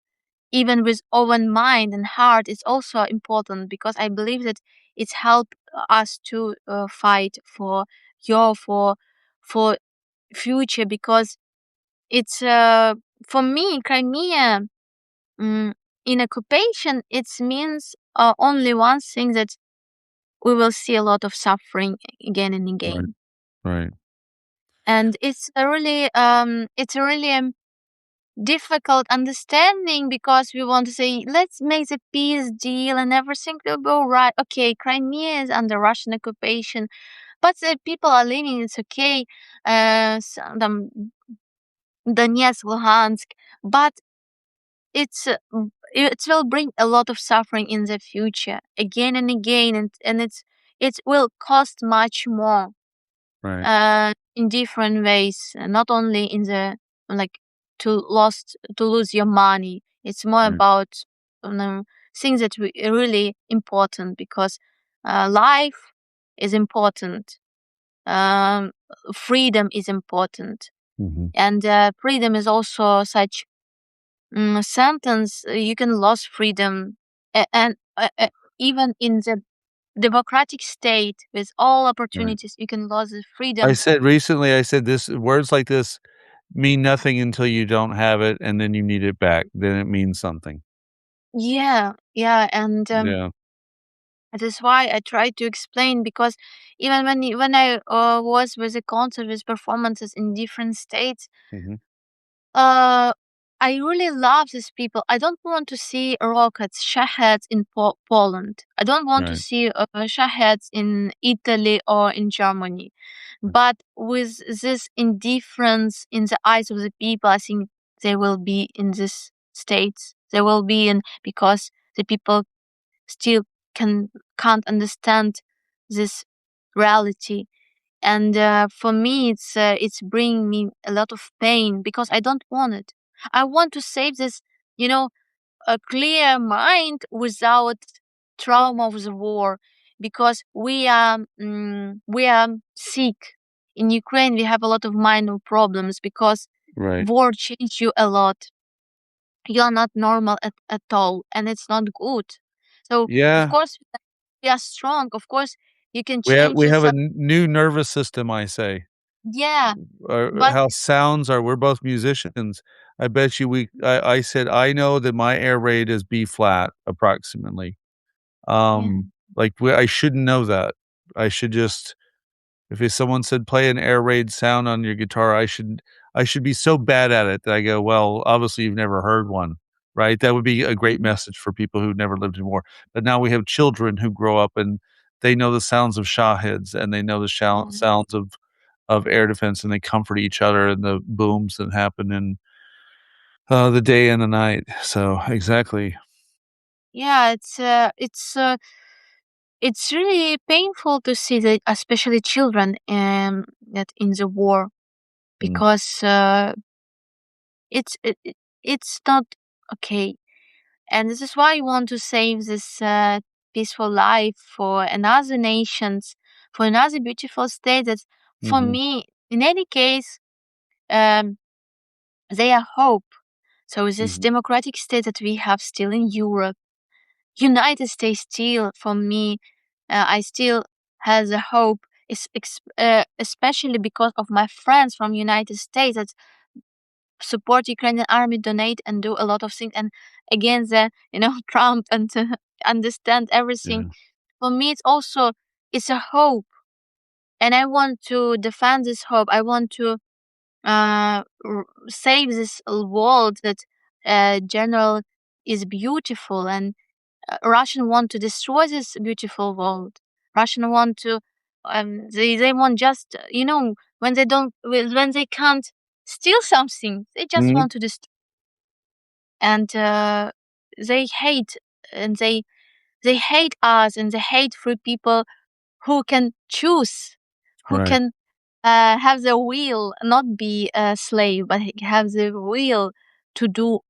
even with open mind and heart. It's also important because I believe that it's helped us to fight for your for future, because it's for me, Crimea, mm, in occupation, it means only one thing, that we will see a lot of suffering again and Right, again. right. And it's a really difficult understanding, because we want to say, let's make the peace deal and everything will go right. Okay, Crimea is under Russian occupation, but the people are living, it's okay. Donetsk, Luhansk, but it will bring a lot of suffering in the future again and again, and it will cost much more Right, in different ways, not only in the, like, to lose your money. It's more right. about things that really important, because life is important, um, freedom is important, Mhm. and freedom is also such sentence. You can lose freedom, and even in the democratic state with all Right. opportunities, you can lose the I freedom. said recently, I said this words like this mean nothing until you don't have it, and then you need it back. Then it means something. Yeah, yeah, and Yeah. that is why I try to explain, because even when I was with the concert with performances in different states, Mhm. uh, I really love these people. I don't want to see rockets, shaheds in Poland. I don't want to Right. see shaheds in Italy or in Germany. But with this indifference in the eyes of the people, I think they will be in these states. They will be in, because the people still can't understand this reality. And for me, it's bringing me a lot of pain, because I don't want it. I want to save this, you know, a clear mind without trauma of the war, because we are sick. In Ukraine, we have a lot of minor problems, because Right. war changed you a lot. You are not normal at all, and it's not good. So of Yeah. course we are strong. Of course you can We have change we have a yourself. new nervous system, I say. Yeah, but How sounds are we're both musicians. I bet you I said, "I know that my air raid is B flat approximately." yeah, Like, I shouldn't know that. I should just if someone said, "Play an air raid sound on your guitar," I should be so bad at it that I go, "Well, obviously you've never heard one." Right? That would be a great mhm, message for people who never lived in war. But now we have children who grow up and they know the sounds of Shahids and they know the yeah. sounds of air defense, and they comfort each other and the booms that happen in, the day and the night. So, exactly. Yeah, it's really painful to see that, especially children, that in the war, Mm, because it's it's not okay. And this is why I want to save this peaceful life for another nations, for another beautiful state. That, for mhm, me, in any case, um, they are hope. So this mhm, democratic state that we have still in Europe, United States still, for me, I still has a hope, especially because of my friends from United States that support Ukrainian army, donate, and do a lot of things, and against the Trump, and to understand everything. Yeah. For me, it's a hope, and I want to defend this hope. I want to save this world that general is beautiful, and Russian want to destroy this beautiful world. Russian want to they want just when they don't when they can't steal something, they just Mhm. want to destroy. And they hate, and they hate us, and they hate free people who can choose, who Right. can have the will not be a slave, but have the will to do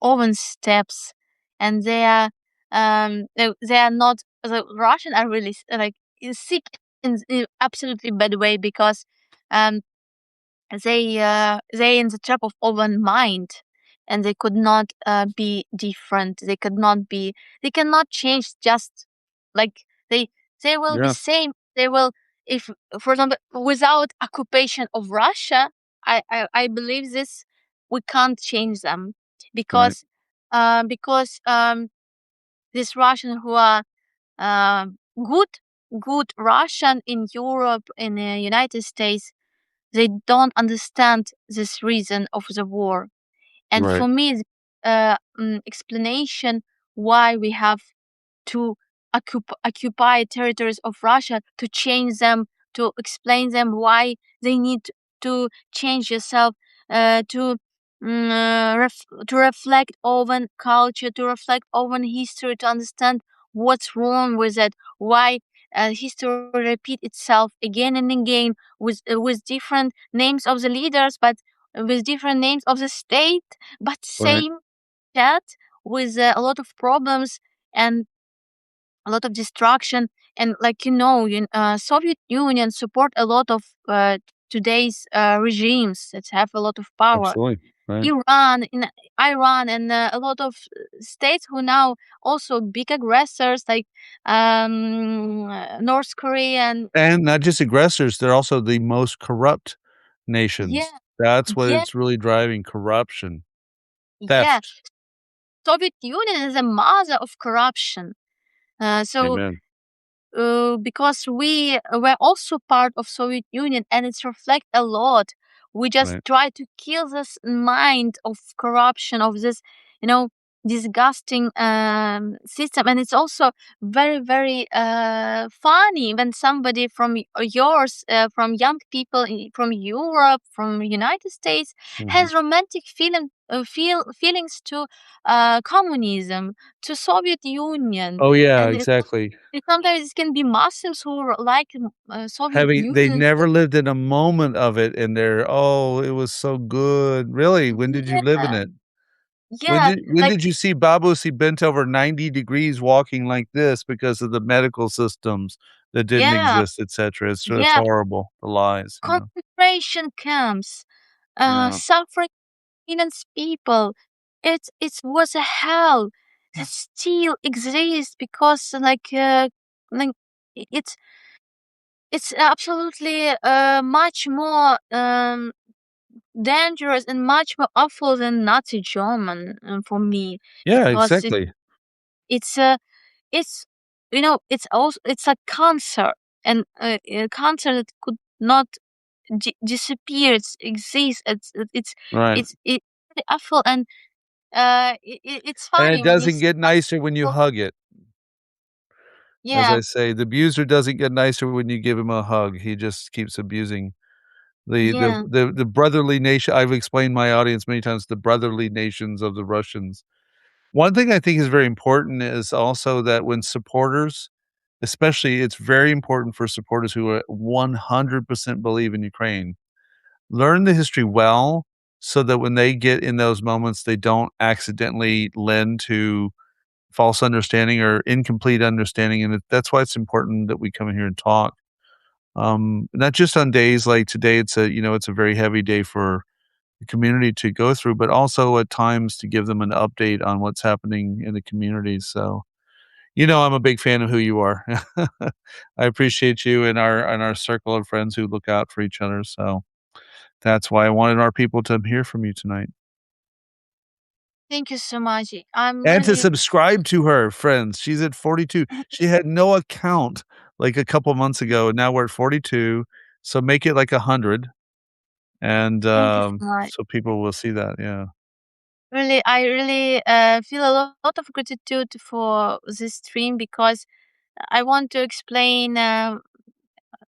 own steps. And they are not, the Russian are really like sick in absolutely bad way, because um they in the trap of open mind, and they could not be different. They cannot change, just like they they will be Yeah. same. They will, if, for example, without occupation of Russia, I believe this, we can't change them, Right. because this Russian who are uh, good good Russian in Europe, in the United States, they don't understand this reason of the war. And Right. for me, explanation why we have to occupy territories of Russia, to change them, to explain them why they need to change yourself, to reflect on culture, to reflect on history, to understand what's wrong with it, why history repeat itself again and again, with different names of the leaders, but with different names of the state, but Right. same chat, with a lot of problems and a lot of destruction. And like Soviet Union support a lot of today's regimes that have a lot of power. Absolutely. Right. Iran, and a lot of states who now also big aggressors, like North Korea. And And not just aggressors, they're also the most corrupt yeah, nations. That's what yeah, it's really driving, corruption, yeah. theft. Soviet Union is a mother of corruption. So Amen. because we were also part of Soviet Union, and it's reflect a lot. We just Right. try to kill this mind of corruption, of this, you know, disgusting system. And it's also very, very funny when somebody from yours, from young people from Europe, from United States, Mhm. has romantic feelings to communism, to Soviet Union. Oh, yeah, And exactly. sometimes it can be Muslims who like Soviet They Union. never lived in a moment of it, and they're, "Oh, it was so good." Really? When did you live in Yeah, it? yeah, When like did you see Babusi bent over 90 degrees walking like this because of the medical systems that didn't yeah, exist, etcetera? It's yeah, horrible, the lies, you know? concentration camps, Yeah. suffering millions people. It was a hell that still exists, because like it's absolutely much more dangerous and much more awful than Nazi German, for me, Yeah, because exactly. it's it's it's also, it's a cancer, and a cancer that could not disappear. It exists. Right. It's really awful. And it's And it funny when you doesn't see get some nicer when you people. hug it. As Yeah, I say, the abuser doesn't get nicer when you give him a hug. He just keeps abusing yeah, the brotherly nation. I've explained my audience many times, the brotherly nations of the Russians. One thing I think is very important is also that when supporters, especially, it's very important for supporters who are 100% believe in Ukraine, learn the history well so that when they get in those moments, they don't accidentally lend to false understanding or incomplete understanding. And that's why it's important that we come in here and talk. Not just on days like today, it's a very heavy day for the community to go through, but also at times to give them an update on what's happening in the community. So You know, I'm a big fan of who you are. I appreciate you and our circle of friends who look out for each other, so that's why I wanted our people to hear from you tonight. Thank you so much. I'm And to really subscribe to her, friends. She's at 42. She had no account, like, a couple months ago, and now we're at 42, so make it, like, 100, and, thank you so much. so people will see that, yeah. Really, I really feel a lot of gratitude for this stream because I want to explain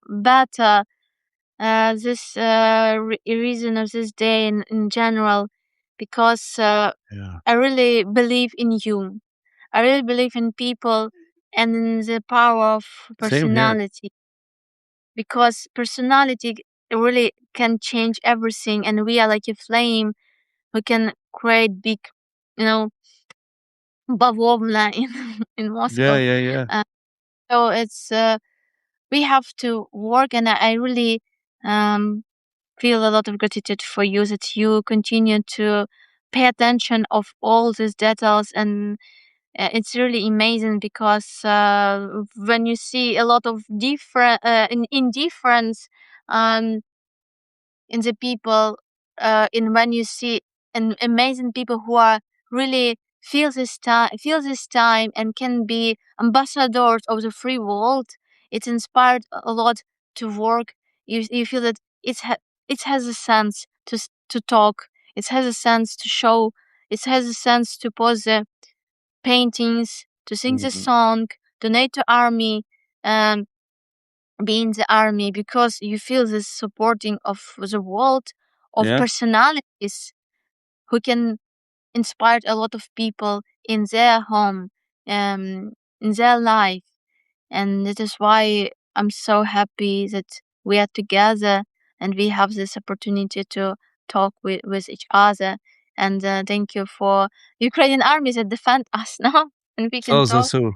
better this reason of this day in general because Yeah. I really believe in you. I really believe in people and in the power of Same here. personality because personality really can change everything, and we are like a flame who can create big, you know, bavovna in in Yeah, Moscow. yeah, yeah. Uh, so it's we have to work, and I really um, feel a lot of gratitude for you that you continue to pay attention of all these details, and it's really amazing because when you see a lot of different indifference um, in the people, in when you see an amazing people who are really feel this time and can be ambassadors of the free world, it inspired a lot to work. You feel that it has a sense to talk, it has a sense to show, it has a sense to pose the paintings, to sing the Mhm. song, donate to army, um, be in the army because you feel this supporting of the world of Yeah. personalities who can inspire a lot of people in their home, in their life. And that is why I'm so happy that we are together and we have this opportunity to talk with each other. And thank you for Ukrainian armies that defend us now, and we can talk. So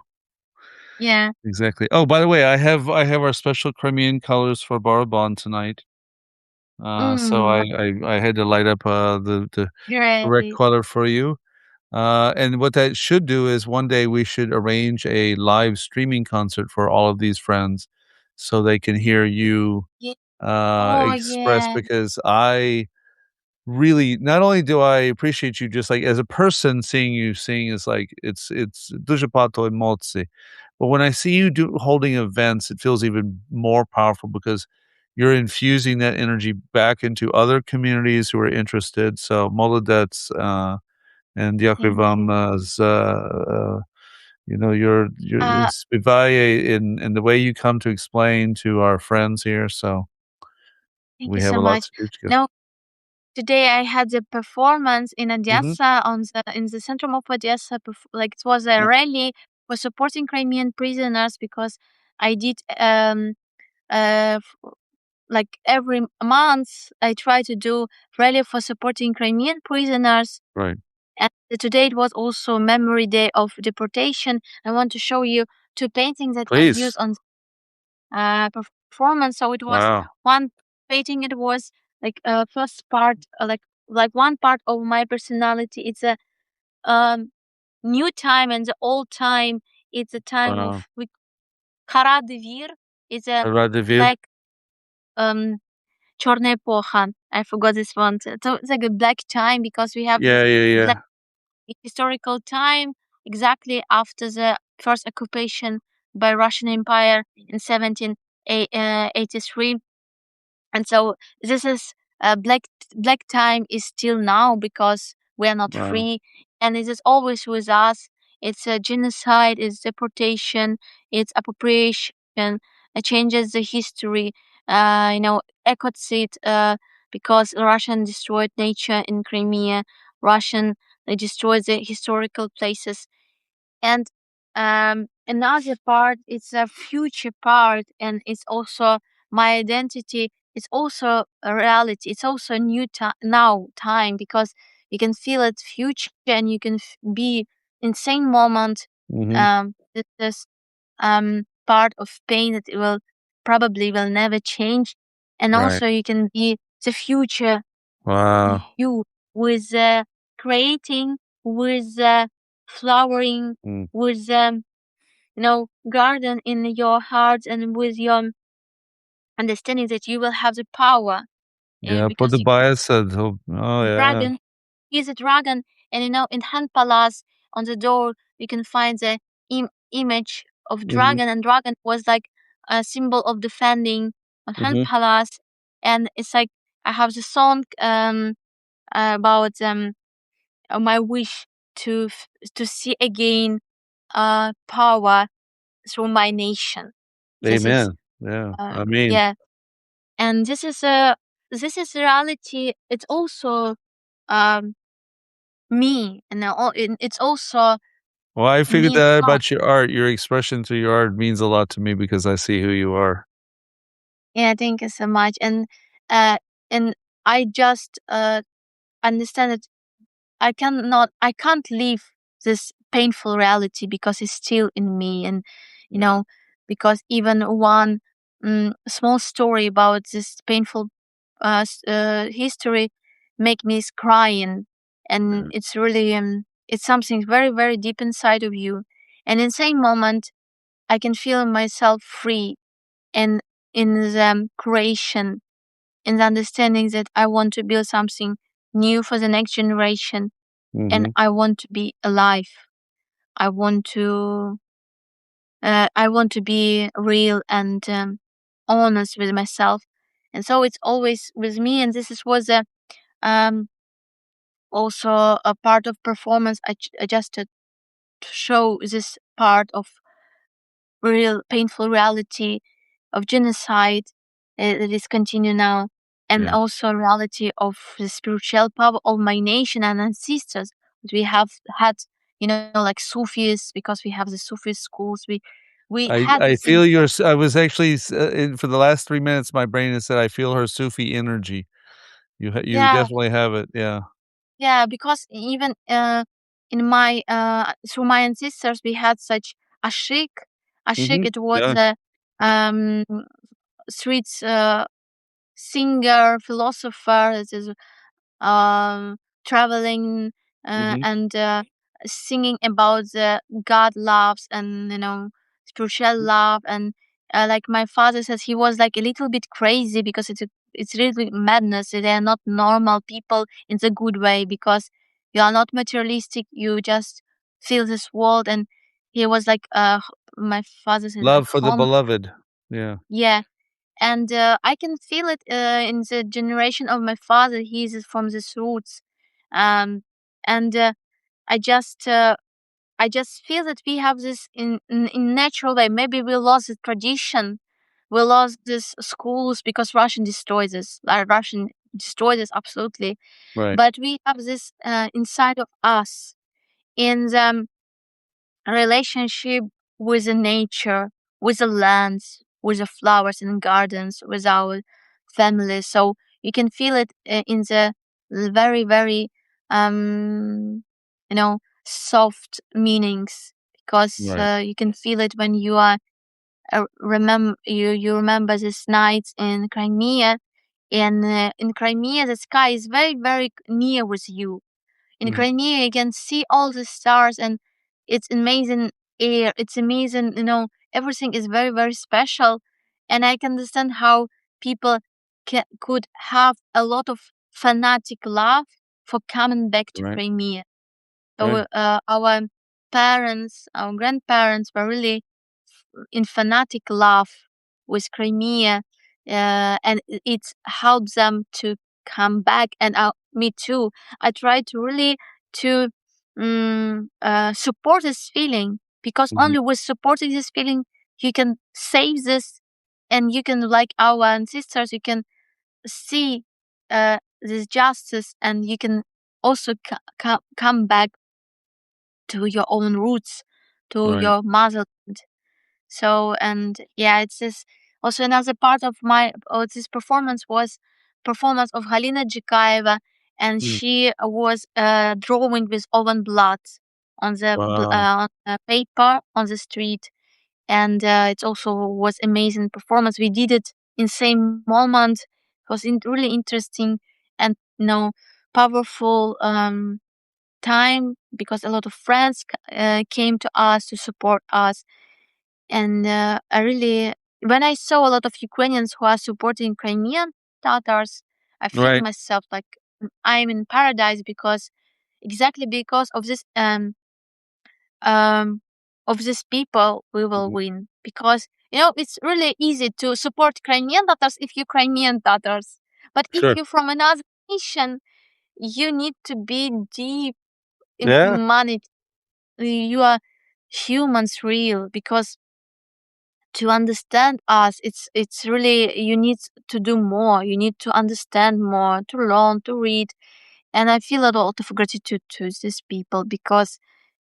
Yeah. exactly. Oh, by the way, I have our special Crimean colors for Baraban tonight. So Mm, I had to light up, the correct great. color for you. And what that should do is one day we should arrange a live streaming concert for all of these friends so they can hear you, Yeah. Oh, express yeah. because I really not only do I appreciate you just, like, as a person, seeing you sing is, like, it's дуже багато емоцій. But when I see you holding events, it feels even more powerful because you're infusing that energy back into other communities who are interested. So молодець, and дякую Thank вам, you. you know, you're Uh, співає in the way you come to explain to our friends here, so Thank we you have so a lot much. to do together. Now, today I had a performance in Mhm. Odessa on the center of Odessa. Like it was a Yeah, rally for supporting Crimean prisoners because I did like every month I try to do rally for supporting Crimean prisoners. right. And today it was also Memory Day of Deportation. I want to show you two paintings that I Please. used on performance. So it was Wow. one painting. It was like first part, like one part of my personality. It's a um new time and the old time. It's a time of Wow. Kara Devir. It's a Radovid. black um Черная эпоха. I forgot this one. So it's like a black time because we have Yeah, yeah, black yeah. historical time exactly after the first occupation by Russian Empire in 1783. And so this is black time is still now because we are not Wow. free, and it is always with us. It's a genocide, it's deportation, it's appropriation. It changes the history. Ecocide, because Russian destroyed nature in Crimea. Russian they destroyed the historical places. And another part, it's a future part, and it's also my identity. It's also a reality. It's also a new now time because you can feel it future and you can be in same moment. Mhm. This part of pain that it will probably will never change, and Right. also you can be the future Wow. you with creating, with flowering, Mm. with garden in your heart, and with your understanding that you will have the power, Yeah, for because the bias said, oh, yeah. dragon is a dragon. And in Han Palace, on the door you can find the image of Mhm, dragon, and dragon was like a symbol of defending on Han mhm. Palace. And it's like I have the song about my wish to see again power through my nation. This is Amen. Yeah, I mean, yeah, and this is reality. It's also um me, and it's also well, I figured me and that out God. about your art. Your expression through your art means a lot to me because I see who you are. Yeah, thank you so much. Uh and I just understand that I can't leave this painful reality because it's still in me. And you Yeah. know because even one small story about this painful history make me crying. And Yeah. it's really it's something very, very deep inside of you. And in the same moment I can feel myself free, and in the creation, in the understanding that I want to build something new for the next generation, and Mhm. I want to be alive. I want to be real and honest with myself. And so it's always with me. And this was um, also a part of performance. I adjusted to show this part of real painful reality of genocide that is continue now, and Yeah. also reality of the spiritual power of my nation and ancestors. We have had, like Sufis, because we have the Sufi schools. We had I this in. feel your I was actually in for the last 3 minutes, my brain has said, "I feel her Sufi energy." You Yeah, definitely have it, yeah. yeah, because even in my through my ancestors we had such a sheikh. A sheikh, Mhm. it was Yeah. a um street singer, philosopher. It is um, traveling Mhm. and singing about the God loves, and spiritual love. And like my father says, he was like a little bit crazy, because it's really madness. They are not normal people in the good way, because you are not materialistic. You just feel this world. And he was like my father says, like Love for the home. beloved. Yeah. Yeah, and I can feel it in the generation of my father. He's from these roots, um, and I just uh, I just feel that we have this in natural way. Maybe we lost the tradition, we lost these schools because Russian destroyed this. Russian destroyed this absolutely, Right. but we have this inside of us, in the relationship with the nature, with the lands, with the flowers and gardens, with our family. So you can feel it in the very, very, um, soft meanings, because Right. you can feel it when you are you remember this night in Crimea. And in Crimea, the sky is very, very near with you. In Mhm. Crimea, you can see all the stars, and it's amazing air. It's amazing, everything is very, very special. And I can understand how people could have a lot of fanatic love for coming back to Right. Crimea. So Right. our parents, our grandparents were really in fanatic love with Crimea, and it helped them to come back. And me too. I try to really to support this feeling, because Mhm. only with supporting this feeling you can save this, and you can, like our ancestors, you can see this justice, and you can also come back to your own roots, to Right. your motherland. So, and yeah, it's this. Also, another part of my this performance was performance of Halina Jikaeva, and Mm. she was drawing with oven blood on Wow. on the paper on the street. And it also was amazing performance. We did it in same moment. It was really interesting and powerful time, because a lot of friends came to us to support us. And I really, when I saw a lot of Ukrainians who are supporting Crimean Tatars, I felt Right. myself like I'm in paradise, because exactly because um of these people we will Mhm. win. Because it's really easy to support Crimean Tatars if you're Crimean Tatars, but if Sure. you're from another nation, you need to be deep in Yeah. humanity. You are humans real, because to understand us, it's really, you need to do more, you need to understand more, to learn, to read. And I feel a lot of gratitude to these people, because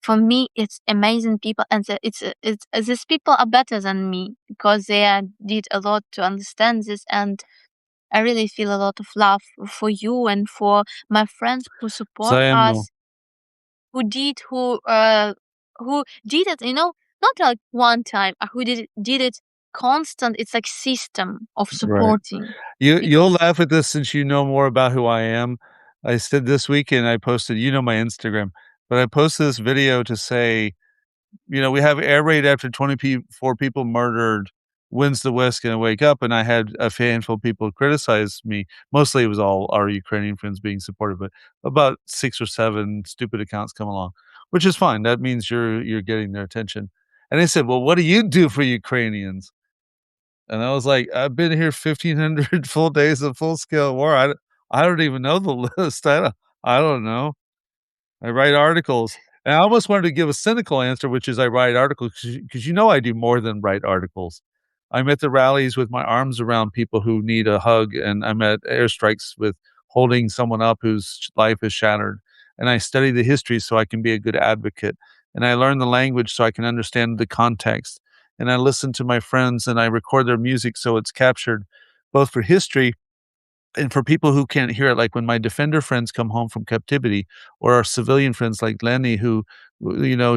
for me it's amazing people, and it's these people are better than me, because they did a lot to understand this. And I really feel a lot of love for you and for my friends who support Vzájemnou. us, who did it, not like one time, who did it constant. It's like system of Right. supporting. You'll Because laugh at this since you know more about who I am. I said this weekend I posted, my Instagram, but I posted this video to say, we have air raid after 24 people murdered. When's the West going to wake up? And I had a handful of people criticize me. Mostly it was all our Ukrainian friends being supportive, but about 6 or 7 stupid accounts come along, which is fine. That means you're getting their attention. And they said, "Well, what do you do for Ukrainians?" And I was like, "I've been here 1,500 full days of full scale war. I don't even know the list. I don't know. I write articles." And I almost wanted to give a cynical answer, which is I write articles because I do more than write articles. I'm at the rallies with my arms around people who need a hug, and I'm at airstrikes with holding someone up whose life is shattered. And I study the history so I can be a good advocate. And I learn the language so I can understand the context. And I listen to my friends and I record their music so it's captured both for history and for people who can't hear it, like when my defender friends come home from captivity, or our civilian friends like Lenny, who,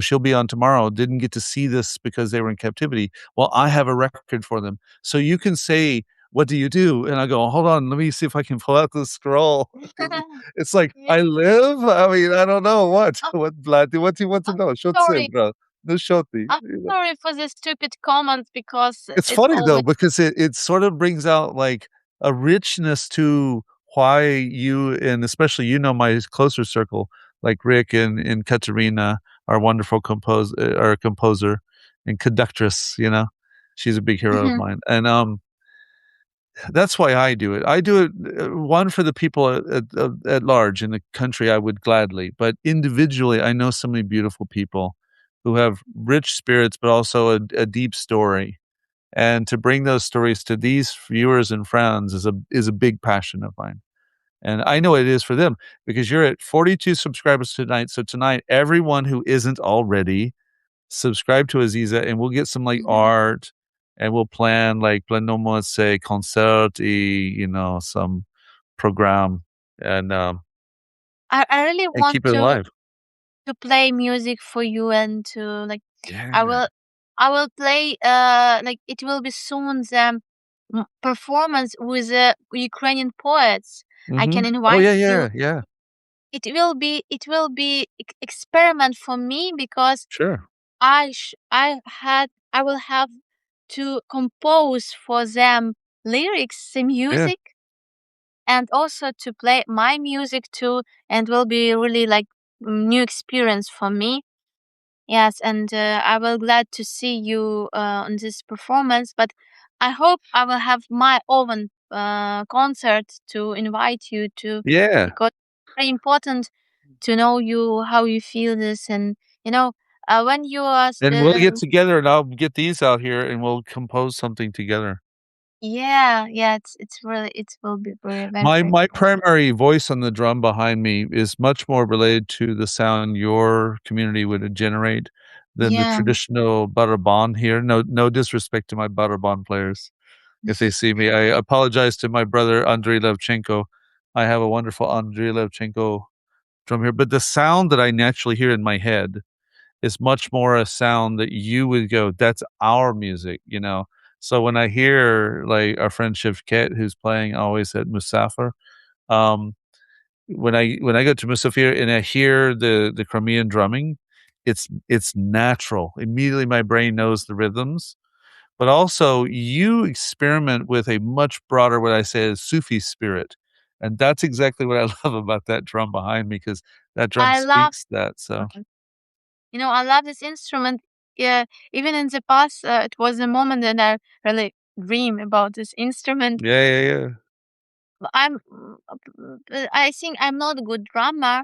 she'll be on tomorrow, didn't get to see this because they were in captivity. Well, I have a record for them. So you can say, "What do you do?" And I go, "Hold on, let me see if I can pull out the scroll." 'Cause it's like, yeah, I live? I mean, I don't know what. I'm, What, Vlad, what do you want to I'm know? Що це, sorry. bro? No що ти? I'm sorry for the stupid comments, because It's it's funny though, always. because it sort of brings out like a richness to why you, and especially my closer circle, like Rick and Katerina, our wonderful our composer and conductress, she's a big hero of Mhm, mine. And that's why I do it. I do it, one, for the people at large in the country, I would gladly, but individually, I know so many beautiful people who have rich spirits, but also a deep story, and to bring those stories to these viewers and friends is a big passion of mine. And I know it is for them because you're at 42 subscribers tonight. So tonight, everyone who isn't already, subscribe to Aziza, and we'll get some like mhm. art, and we'll plan like plenomos, say concert, some program, I really and want keep it alive. to play music for you, and to like, I Yeah. will I will play, like, it will be soon the performance with the Ukrainian poets. I Hmm. can Oh invite yeah, you. yeah, yeah. It will be experiment for me, because Sure. I will have to compose for them lyrics, the Yeah. music, and also to play my music too, and will be really like new experience for me. Yes, and I will glad to see you on this performance. But I hope I will have my own concert to invite you to, Yeah. because it's very important to know you, how you feel this. And you know when you are And we'll get together and I'll get these out here and we'll compose something together. yeah, yeah, it's really, it will be very, very, My very my important. primary voice on the drum behind me is much more related to the sound your community would generate than the Yeah. traditional baraban here. No disrespect to my baraban players if they see me. I apologize to my brother Andrei Levchenko. I have a wonderful Andrei Levchenko drum here, but the sound that I naturally hear in my head is much more a sound that you would go, "That's our music." So when I hear, like, our friend Shivket, who's playing always at Musafir, um, when I go to Musafir and I hear the Crimean drumming, it's natural. Immediately my brain knows the rhythms, but also you experiment with a much broader, what I say is Sufi spirit. And that's exactly what I love about that drum behind me, because that drum I love speaks that. So I love this instrument. Yeah, even in the past, it was a moment that I really dream about this instrument. yeah, yeah, yeah. I think I'm not a good drummer,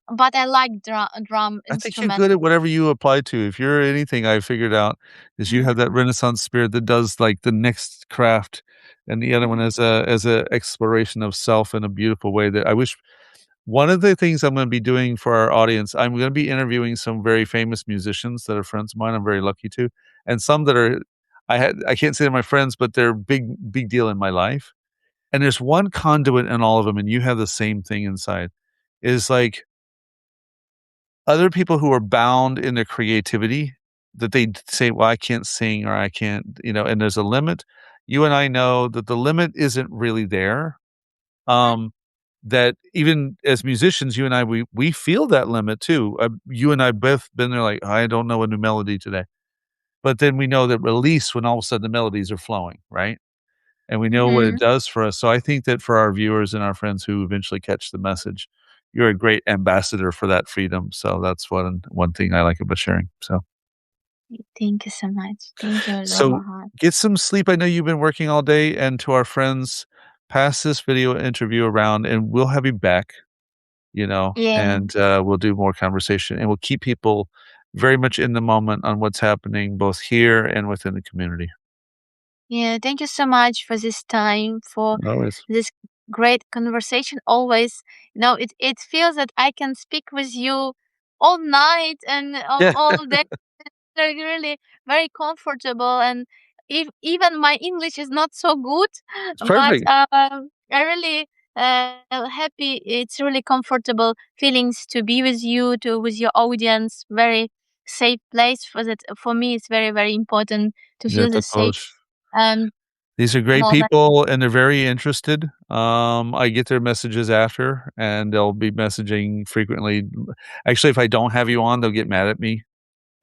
but I like drum I think you're instrument. good at whatever you apply to. If you're anything I figured out is you have that Renaissance spirit that does like the next craft, and the other one as a exploration of self in a beautiful way that I wish. One of the things I'm gonna be doing for our audience, I'm gonna be interviewing some very famous musicians that are friends of mine, I'm very lucky to, and some that are I can't say they're my friends, but they're big deal in my life, and there's one conduit in all of them, and you have the same thing inside, is like other people who are bound in their creativity that they say, "Well, I can't sing," or "I can't," and there's a limit. You and I know that the limit isn't really there. Um, that even as musicians, you and I, we feel that limit too. You and I both been there like, "I don't know a new melody today." But then we know that release when all of a sudden the melodies are flowing, right? And we know what it Mhm. does for us. So I think that for our viewers and our friends who eventually catch the message, you're a great ambassador for that freedom. So that's one thing I like about sharing. Thank you so much. Thank you with all So my heart. get some sleep. I know you've been working all day, and to our friends, pass this video interview around, and we'll have you back. Yeah. And we'll do more conversation, and we'll keep people very much in the moment on what's happening both here and within the community. Yeah, thank you so much for this time, for Always. this great conversation. Always, it feels that I can speak with you all night and Yeah, all day. Like really very comfortable, and even my English is not so good, it's but perfect. I really happy. It's really comfortable feelings to be with you, to with your audience. Very safe place for that. For me, it's very very important to Yeah, feel the safe totalmente. um These are great moment. people, and they're very interested. I get their messages after, and they'll be messaging frequently. Actually, if I don't have you on, they'll get mad at me.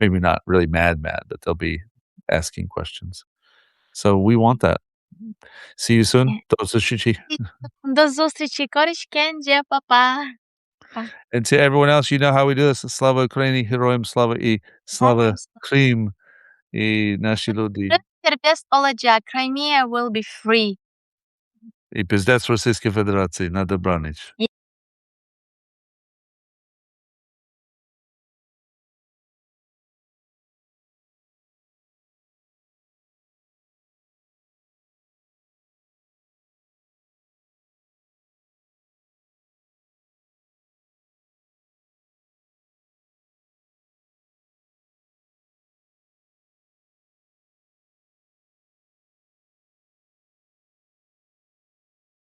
Maybe not really mad, but they'll be asking questions. So we want that. See you soon. Yeah. До зустрічі. До зустрічі, корішкенджі, папа. And to everyone else, you know how we do this. Slava Ukraini, Heroim Slava и Slava Krim и наши люди. Serbest olacak. Crimea will be free. И пиздец Российской Федерации. Надо бранить.